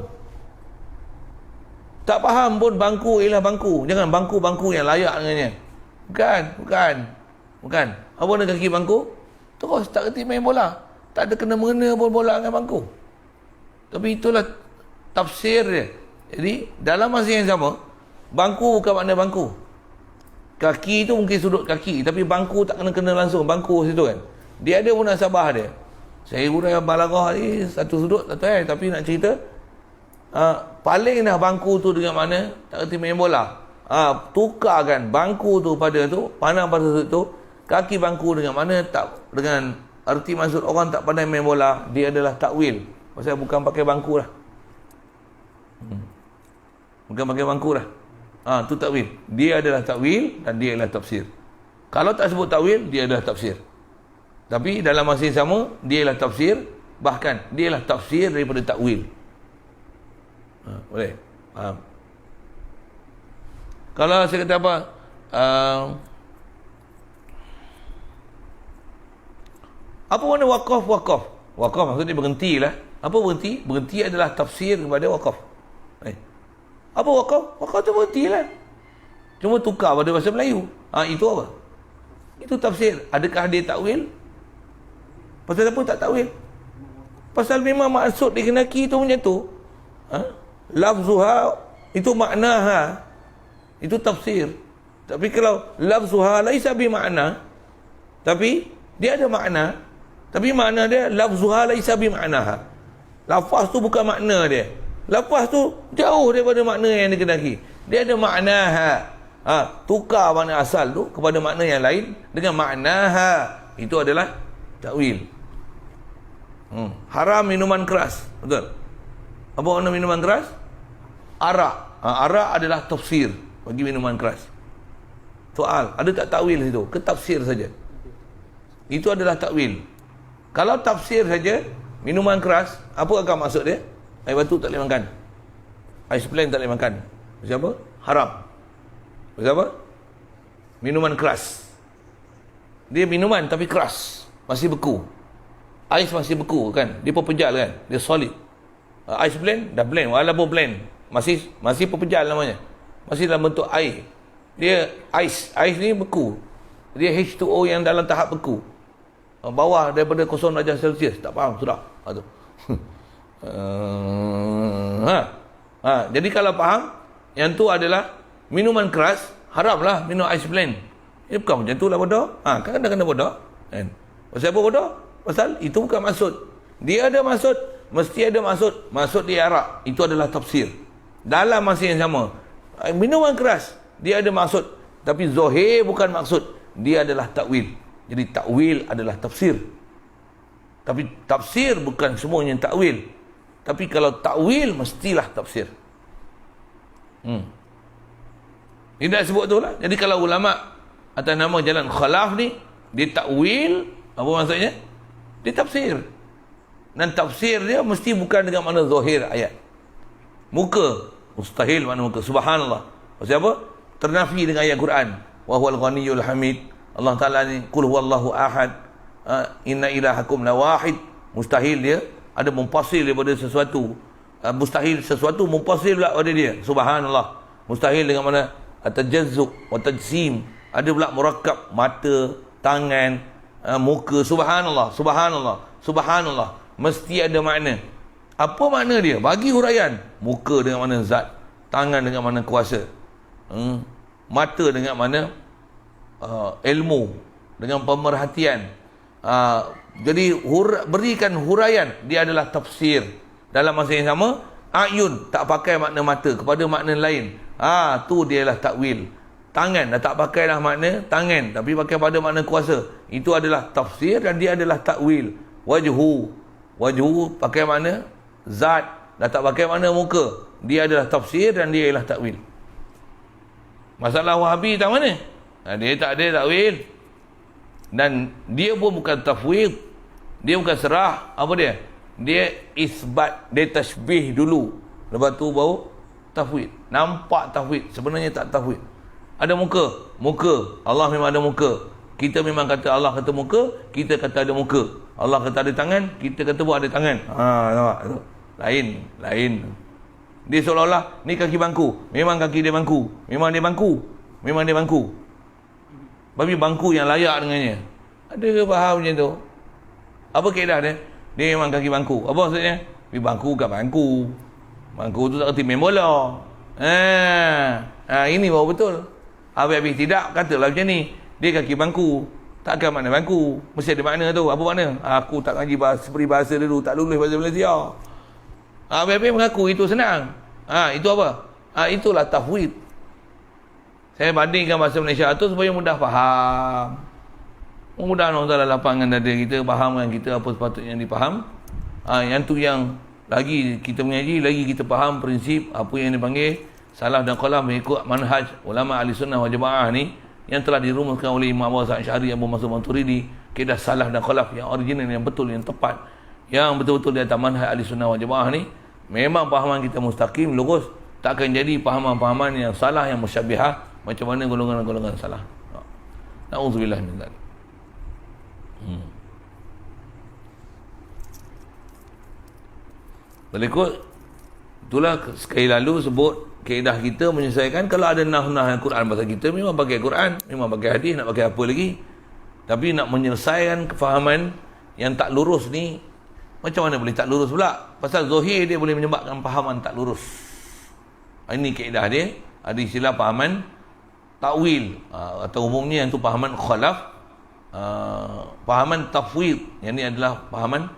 Tak faham pun bangku ialah bangku. Jangan bangku-bangku yang layak dengannya. Bukan. Apa nak kaki bangku? Terus tak kerti main bola. Tak ada kena-mengena pun bola dengan bangku. Tapi itulah tafsir dia. Jadi dalam masa yang sama, bangku bukan makna bangku. Kaki tu mungkin sudut kaki, tapi bangku tak kena langsung bangku situ kan. Dia ada munasabah dia. Saya guna balaghah ni satu sudut satu tapi nak cerita paling dah bangku tu dengan mana tak kerti main bola. Tukarkan bangku tu pada tu, pandang pada sudut tu, kaki bangku dengan mana tak, dengan arti maksud orang tak pandai main bola, dia adalah takwil. Pasal bukan pakai bangku lah. Bukan pakai bangku lah. Tu takwil. Dia adalah takwil dan dia adalah tafsir. Kalau tak sebut takwil, dia adalah tafsir. Tapi dalam masa yang sama, dia adalah tafsir, bahkan dia adalah tafsir daripada takwil. Boleh? Faham? Kalau saya kata apa? Apa makna waqaf? Waqaf maksudnya berhenti lah. Apa berhenti? Berhenti adalah tafsir kepada waqaf. Apa waqaf? Waqaf tu berhenti lah. Cuma tukar pada bahasa Melayu. Itu apa? Itu tafsir. Adakah dia takwil? Pasal apa tak takwil? Pasal memang maksud dikehendaki itu macam tu. Lafzuha itu maknaha. Itu tafsir. Tapi kalau lafzuha laisa bi makna, tapi dia ada makna, tapi makna dia lafzuha laisa bi maknaha. Lafaz tu bukan makna dia. Lafaz tu jauh daripada makna yang dikehendaki. Dia ada maknaha. Tukar makna asal tu kepada makna yang lain dengan maknaha. Itu adalah takwil. Haram minuman keras. Betul? Apa makna minuman keras? Arak. Arak adalah tafsir bagi minuman keras. Soal, ada tak takwil situ? Ke tafsir saja? Itu adalah takwil. Kalau tafsir saja, minuman keras, apa akan maksud dia? Air batu tak boleh makan. Ais plain tak boleh makan. Maksud apa? Haram. Maksud apa? Minuman keras. Dia minuman tapi keras. Masih beku. Ais masih beku kan? Dia pepejal kan? Dia solid. Ais plain, dah plain. Walaupun plain, masih pepejal namanya. Masih dalam bentuk air. Dia ais. Ais ni beku. Dia H2O yang dalam tahap beku. Bawah daripada 0 darjah Celsius. Tak faham sudah. Jadi kalau faham, yang tu adalah minuman keras, haramlah minum ais plain. Ini bukan macam tu lah bodoh. Kan kena bodoh. Pasal apa bodoh? Pasal itu bukan maksud. Dia ada maksud, mesti ada maksud. Maksud dia arak. Itu adalah tafsir. Dalam masa yang sama, minuman keras, dia ada maksud. Tapi zahir bukan maksud. Dia adalah takwil. Jadi takwil adalah tafsir. Tapi tafsir bukan semuanya takwil. Tapi kalau takwil, mestilah tafsir. Ini dah sebut tu lah. Jadi kalau ulama atas nama jalan khalaf ni, dia takwil, apa maksudnya? Dia tafsir. Dan tafsir dia mesti bukan dengan makna zahir ayat. Muka, mustahil makna muka. Subhanallah. Maksud apa? Ternafi dengan ayat Quran. Wa huwal ghaniyyul hamid. Allah Ta'ala ni, qul huwallahu ahad. Inna ilahakum la wahid. Mustahil dia ada mumpasil daripada sesuatu. Mustahil sesuatu mumpasil pula pada dia. Subhanallah. Mustahil dengan mana? At-tajazzuk wa tajsim. Ada pula murakkab, mata, tangan, muka. Subhanallah. Subhanallah. Mesti ada makna. Apa makna dia? Bagi huraian. Muka dengan mana zat, tangan dengan mana kuasa, mata dengan mana ilmu, dengan pemerhatian. Jadi berikan huraian. Dia adalah tafsir. Dalam masa yang sama, Ayun tak pakai makna mata kepada makna lain. Tu dia lah takwil. Tangan dah tak pakai lah makna tangan, tapi pakai pada makna kuasa. Itu adalah tafsir dan dia adalah takwil. Wajhu pakai makna zat, dah tak pakai makna muka. Dia adalah tafsir dan dia adalah takwil. Masalah Wahabi tak mana? Dia tak ada takwil. Dan dia pun bukan tafwid. Dia bukan serah. Apa dia? Dia isbat, dia tashbih dulu. Lepas tu baru tafwid. Nampak tafwid, sebenarnya tak tafwid. Ada muka. Allah memang ada muka. Kita memang kata Allah kata muka, kita kata ada muka. Allah kata ada tangan, kita kata pun ada tangan. Nampak tu? Lain. Dia seolah-olah ni kaki bangku. Memang kaki dia bangku. Memang dia bangku. Tapi bangku yang layak dengannya. Ada ke faham macam tu? Apa kaedah dia? Dia memang kaki bangku. Apa maksudnya? Tapi bangku bukan bangku. Bangku tu tak erti main bola. Ini baru betul. Habis-habis tidak, katalah macam ni. Dia kaki bangku. Takkan makna bangku. Mesti ada makna tu. Apa makna? Aku tak ngaji peribahasa dulu. Tak lulus bahasa Malaysia. Habis-habis mengaku itu senang. Itu apa? Itulah tafwid. Saya bandingkan bahasa Malaysia tu supaya mudah faham. Mudah-mudahan Allah Ta'ala lapangkan dada kita, fahamkan kita apa sepatutnya dipaham. Yang tu yang lagi kita mengaji, lagi kita faham prinsip apa yang dipanggil salaf dan khalaf mengikut manhaj ulama ahli sunnah wal jamaah ni yang telah dirumuskan oleh Imam Abu Hasan Asy'ari, Abu Mansur Maturidi, kaedah salaf dan khalaf yang original, yang betul, yang tepat, yang betul-betul di atas manhaj ahli sunnah wal jamaah ni. Memang fahaman kita mustaqim, lurus, tak akan jadi fahaman-fahaman yang salah, yang musyabbihah, macam mana golongan-golongan salah. Na'udzubillah min dzalik. Berikut itulah sekali lalu sebut kaedah kita menyelesaikan. Kalau ada nah Al-Quran bahasa kita, memang pakai Quran, memang pakai hadis, nak pakai apa lagi. Tapi nak menyelesaikan kefahaman yang tak lurus ni, macam mana boleh tak lurus pula? Pasal zahir dia boleh menyebabkan fahaman tak lurus. Ini kaedah dia. Ada istilah fahaman takwil, atau umumnya yang tu fahaman khalaf, fahaman tafwid. Yang ni adalah fahaman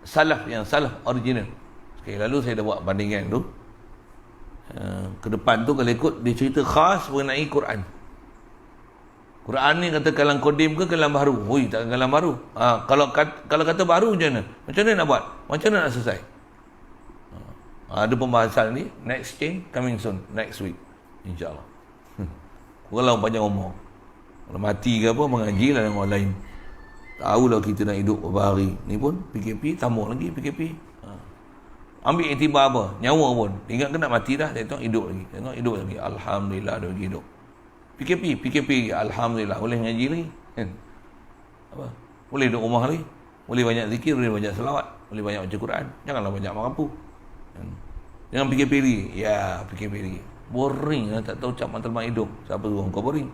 salaf, yang salaf original. Sekali lalu saya dah buat bandingan tu. Ke depan tu kalau ikut dia cerita khas mengenai Quran. Quran ni kata kalam kodim ke kalam baru? Tak kalam baru. Kalau kata baru macam mana? Macam mana nak buat? Macam mana nak selesai? Ada pembahasan ni, next change coming soon, next week, insyaAllah. Kalau panjang umur, kalau mati ke apa, mengajilah dengan orang lain. Tahulah kita nak hidup beberapa hari. Ni pun PKP, tambah lagi PKP. Ambil iktibar apa? Nyawa pun. Ingat ke nak mati dah, tengok hidup lagi. Tengok hidup lagi. Alhamdulillah ada bagi hidup. PKP, Alhamdulillah. Boleh ngaji lagi. Apa? Boleh duduk rumah lagi. Boleh banyak zikir, boleh banyak selawat. Boleh banyak baca Quran. Janganlah banyak mampu. Jangan PKP lagi. Ya, PKP lagi. Boring lah. Tak tahu cap matlamat hidup. Siapa suruh kau boring?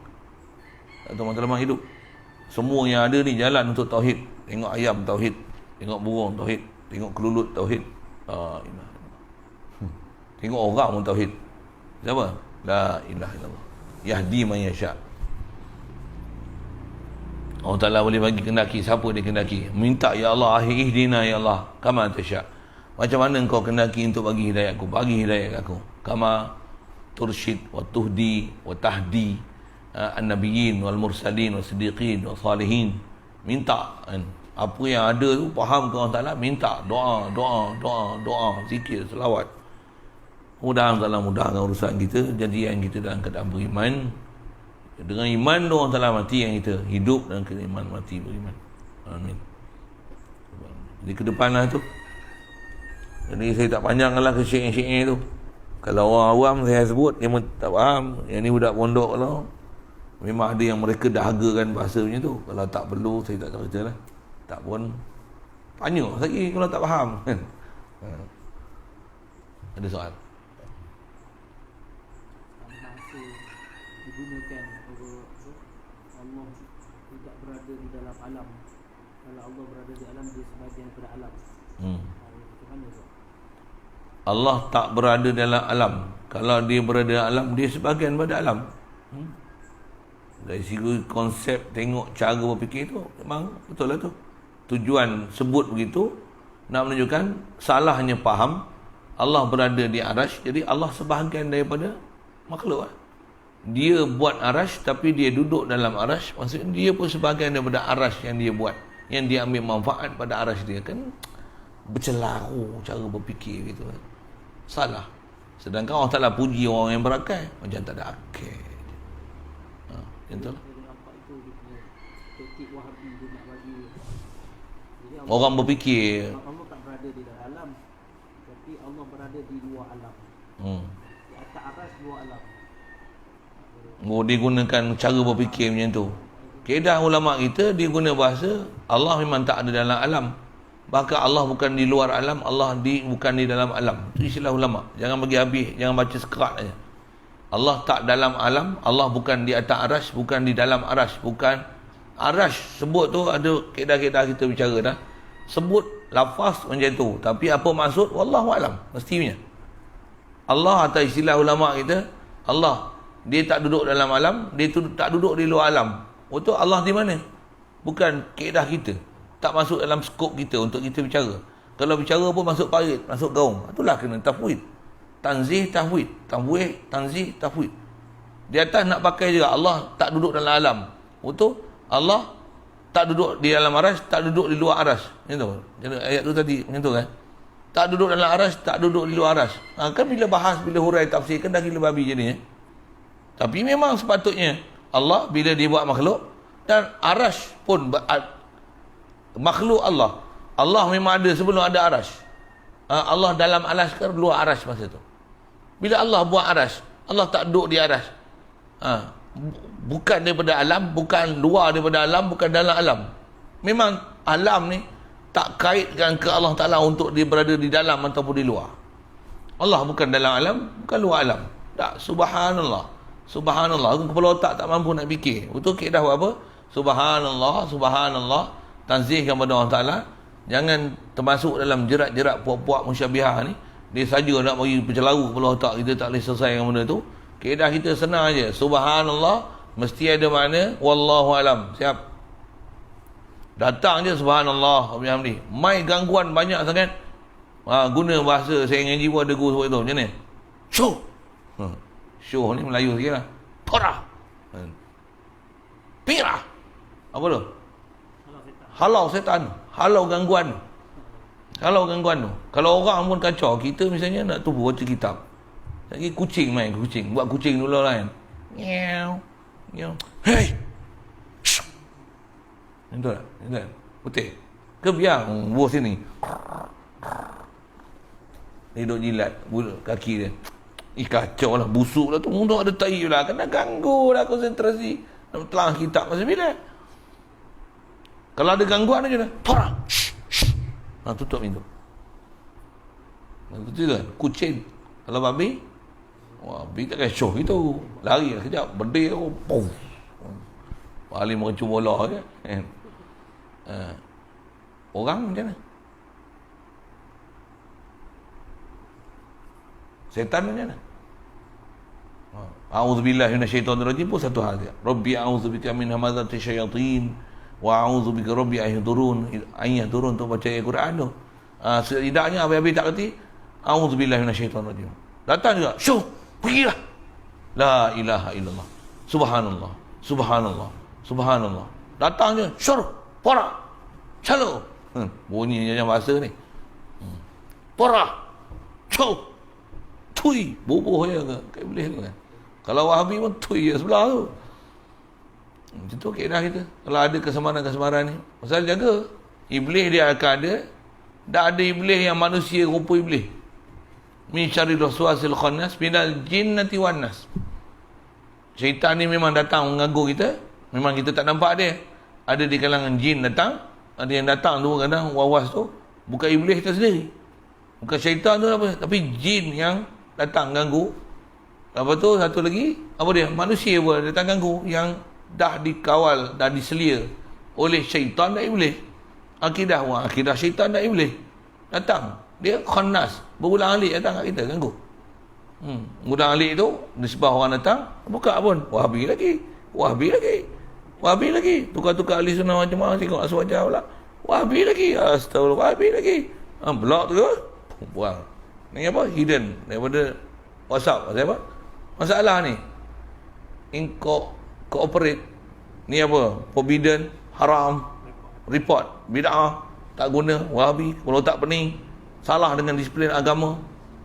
Tak tahu matlamat hidup. Semua yang ada ni jalan untuk tauhid. Tengok ayam tauhid. Tengok burung tauhid. Tengok kelulut tauhid. Tengok orang pun tauhid. Siapa? La ilaha illallah. Yahdi man yasha. Allah Ta'ala boleh bagi kendaki siapa dia kendaki. Minta, ya Allah, ihdina ya Allah kama tasya. Macam mana engkau kendaki untuk bagi hidayah aku? Bagi hidayah aku. Kama tursyid wa tuhdi wa tahdi an-nabiyyin wal mursalin wal siddiqin wal salihin. Minta kan? Apa yang ada tu faham ke Allah Ta'ala, minta doa, zikir, selawat. Mudah-mudahan Allah mudahkan urusan kita, jadian kita dalam keadaan beriman. Dengan iman tu Allah Ta'ala mati yang kita hidup, dan keadaan iman mati beriman. Amin. Jadi ke depan lah tu. Jadi saya tak panjanglah ke syair-syair tu. Kalau orang awam saya sebut, dia pun tak faham. Yang ni budak pondok kalau memang ada yang mereka dahagakan bahasa macam tu. Kalau tak perlu saya tak cerita lah. Tak pun tanya lagi kalau tak faham. Ada soal? Bahasa digunakan Allah tidak berada di dalam alam. Kalau Allah berada di alam, dia sebahagian daripada alam. Allah tak berada dalam alam. Kalau dia berada dalam alam, dia sebahagian daripada alam. Dari segi konsep, tengok cara berfikir tu, memang betul lah tu. Tujuan sebut begitu nak menunjukkan salahnya faham Allah berada di arash, jadi Allah sebahagian daripada makhluk. Dia buat arash, tapi dia duduk dalam arash, maksudnya dia pun sebahagian daripada arash yang dia buat, yang dia ambil manfaat pada arash dia. Kan bercelaru cara berfikir gitu. Salah. Sedangkan Allah Ta'ala puji orang yang berakal, macam tak ada akal. Macam tu lah. Orang berfikir Allah tak berada di dalam alam, tapi Allah berada di luar alam. Di atas aras luar alam. dia gunakan cara berfikir macam tu. Kaedah ulama kita, dia guna bahasa Allah memang tak ada dalam alam, bahkan Allah bukan di luar alam, Allah bukan di dalam alam. Itu istilah ulama. Jangan bagi habis, jangan baca sekerat aja. Allah tak dalam alam, Allah bukan di atas arash, bukan di dalam arash, bukan arash. Sebut tu ada kaedah-kaedah kita bicara dah. Sebut lafaz macam tu, tapi apa maksud wallahu alam mestinya. Allah atau istilah ulama kita, Allah dia tak duduk dalam alam, dia tak duduk di luar alam. Untuk Allah di mana? Bukan kaedah kita, tak masuk dalam skop kita untuk kita bicara. Kalau bicara pun masuk parit, masuk gaung. Itulah kena tafwid. Tanzih, tafwid. Tafwid, tanzih, tafwid. Di atas nak pakai juga Allah tak duduk dalam alam. Untuk Allah tak duduk di dalam arash, tak duduk di luar arash. Macam tu. Ayat tu tadi macam tu kan. Tak duduk dalam arash, tak duduk di luar arash. Kan bila bahas, bila hurai tafsir kan dah gila babi jadinya. Tapi memang sepatutnya Allah bila dia buat makhluk, dan arash pun makhluk Allah. Allah memang ada sebelum ada arash. Allah dalam arash ke luar arash masa tu. Bila Allah buat arash, Allah tak duduk di arash. Bukan daripada alam, bukan luar daripada alam, bukan dalam alam. Memang alam ni tak kaitkan ke Allah Ta'ala untuk dia berada di dalam ataupun di luar. Allah bukan dalam alam, bukan luar alam. Tak, subhanallah. Subhanallah. Kepala otak tak mampu nak fikir. Betul kaedah buat apa? Subhanallah, subhanallah. Tanzihkan kepada Allah Ta'ala. Jangan termasuk dalam jerat-jerat puak-puak musyabihah ni. Dia saja nak bagi bercelaru kepala otak kita, tak boleh selesaikan benda tu. Kaedah kita senang aja. Subhanallah mesti ada makna wallahu alam. Siap. Datang je subhanallah wa bihamdi. Mai gangguan banyak sangat. Guna bahasa saya ngaji pun ada guru sebut tu. Macam ni? Syuh. Syuh ni Melayu sikit lah. Parah. Pirah. Apa tu? Halau setan. Halau gangguan. Halau gangguan tu. Kalau orang pun kacau, kita misalnya nak tubuh baca kitab. Lagi kucing main, kucing. Buat kucing dulu lah kan. Nyew. Nyew. Hey! Itu tak? Itu tak? Putih. Ke biar buah sini. Dia duduk jilat kaki dia. Kacau lah. Busuk lah tu. Untuk ada tahi lah. Kena ganggu lah konsentrasi. Nak telang kitab masa bila. Kalau ada gangguan aja dah. Parah. Tutup pintu. Betul tak? Kucing. Kalau babi, babi tak kaya syuh gitu. Lari lah kejap. Berdih aku. Puff. Paling merecu bola je. Orang macam mana? Setan macam mana? A'udzubillahi minasyaitonirrajim pun satu hal dia. Rabbi a'udzubika min hamazati syayatin wa a'udzubika rabbi ayyadurun tu baca Al-Quran tu. Setidaknya habis-habis tak kerti a'udzubillahi minasyaitonirrajim. Datang juga, syuh, pergilah. La ilaha illallah. Subhanallah. Subhanallah. Subhanallah. Datang je, syuh, porak. Calo. Bunyi macam bahasa ni. Porak. Syuh. Tui, bubuh je kayak boleh tu kan. Kalau Wahabi pun tui je sebelah tu. Macam tu kaedah kita. Kalau ada kesemaran-kesemaran ni, pasal jaga. Iblis dia akan ada. Tak ada iblis yang manusia rupa iblis. Min syarri waswasil khannas minal jinnati wan nas. Syaitan ni memang datang mengganggu kita. Memang kita tak nampak dia. Ada di kalangan jin datang. Ada yang datang tu kadang wawas tu. Bukan iblis kita sendiri. Bukan syaitan tu apa. Tapi jin yang datang ganggu. Lepas tu satu lagi. Apa dia? Manusia pun datang ganggu. Yang dah dikawal, dah diselia oleh syaitan dan iblis. Akidah syaitan dan iblis. Datang. Dia khannas. Berulang-alik datang kat kita ganggu. Berulang-alik tu. Nisbah orang datang. Buka pun. Wahabi lagi. Wahabi lagi. Wahabi lagi. Tukar-tukar ahli sunnah macam-macam. Tengok asal wajah pula. Wahabi lagi. Astagfirullah. Wahabi lagi. Blok tu. Buang. Ni apa? Hidden daripada WhatsApp. Pasal apa? Masalah ni cooperate ni apa? Forbidden, haram, report, bid'ah, tak guna, wahabi, kalau tak pening, salah dengan disiplin agama.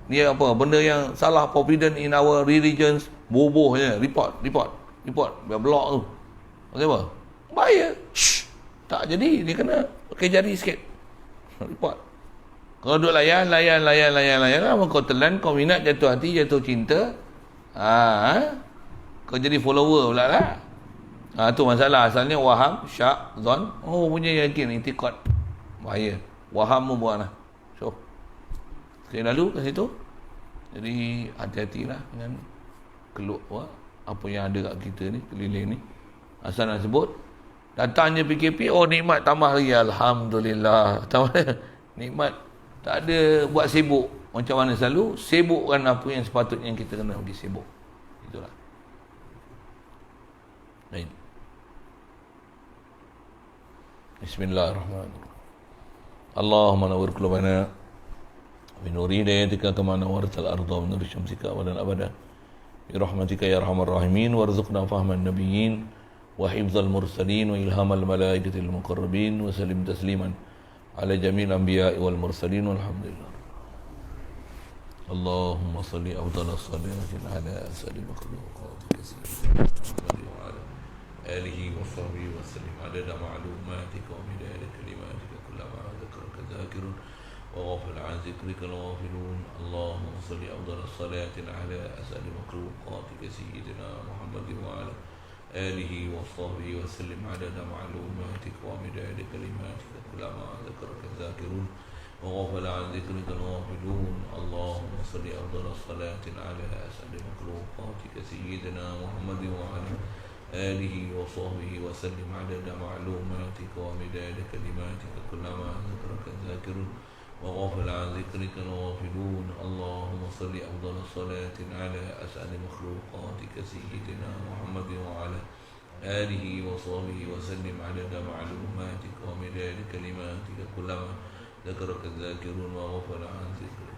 Ni apa? Benda yang salah, forbidden in our religions, boboh je, report, biar block tu. Pasal apa? Bahaya. Tak jadi, dia kena pakai jari sikit. Report. Kalau duk layan, kau telan, kau minat, jatuh hati, jatuh cinta, kau jadi follower pula lah. Tu masalah. Asalnya waham, syak, zon. Punya yakin, itikad. Bahaya. Waham pun buat lah. So, saya lalu kat situ. Jadi, hati-hatilah dengan keluk apa yang ada kat kita ni, keliling ni. Asal nak sebut, datangnya PKP, nikmat tambah lagi. Alhamdulillah. Tambah nikmat. Tak ada buat sibuk. Macam mana selalu, sibukkan apa yang sepatutnya kita kena pergi sibuk. Itulah. Baik. Bismillahirrahmanirrahim. Allahumma nawwir qulubana bi nuri hidayatika kama nawwartal arda bi nuri syamsika abadan abada. Bi rahmatika ya arhamar rahimin warzuqna fahman nabiyyin wa hifdzal mursalin wa ilhamal malaikatil muqarrabin wa sallim tasliman ala jami'il anbiya'i wal mursalin walhamdulillah. Allahumma salli afdalas salatin ala asadi makhluqatika sayyidina wa ala alihi wa sahbihi wa sallim adada ma'lumatika wa midada kalimatika kullama dhakaraka dhakirun wa ghafala an zikrika al-ghafilun. Allahumma salli afdalas salatin ala asadi makhluqatika sayyidina Muhammad wa ala آله وصحبه وسلم عدد معلوماتك ومداد كلماتك كلما ذكرك الذاكرون وغفل عن ذكرك الغافلون. اللهم صل أفضل الصلاة على أسعد مخلوقاتك سيدنا محمد وعلى آله وصحبه وسلم عدد معلوماتك ومداد كلماتك كلما ذكرك الذاكرون وغفل عن ذكرك الغافلون. اللهم صل أفضل الصلاة على أسعد مخلوقاتك سيدنا محمد وعلى آله وصحبه وسلم عدد معلوماتك ومداد كلماتك كلما ذكرك الذاكرون وغفل عن ذكرك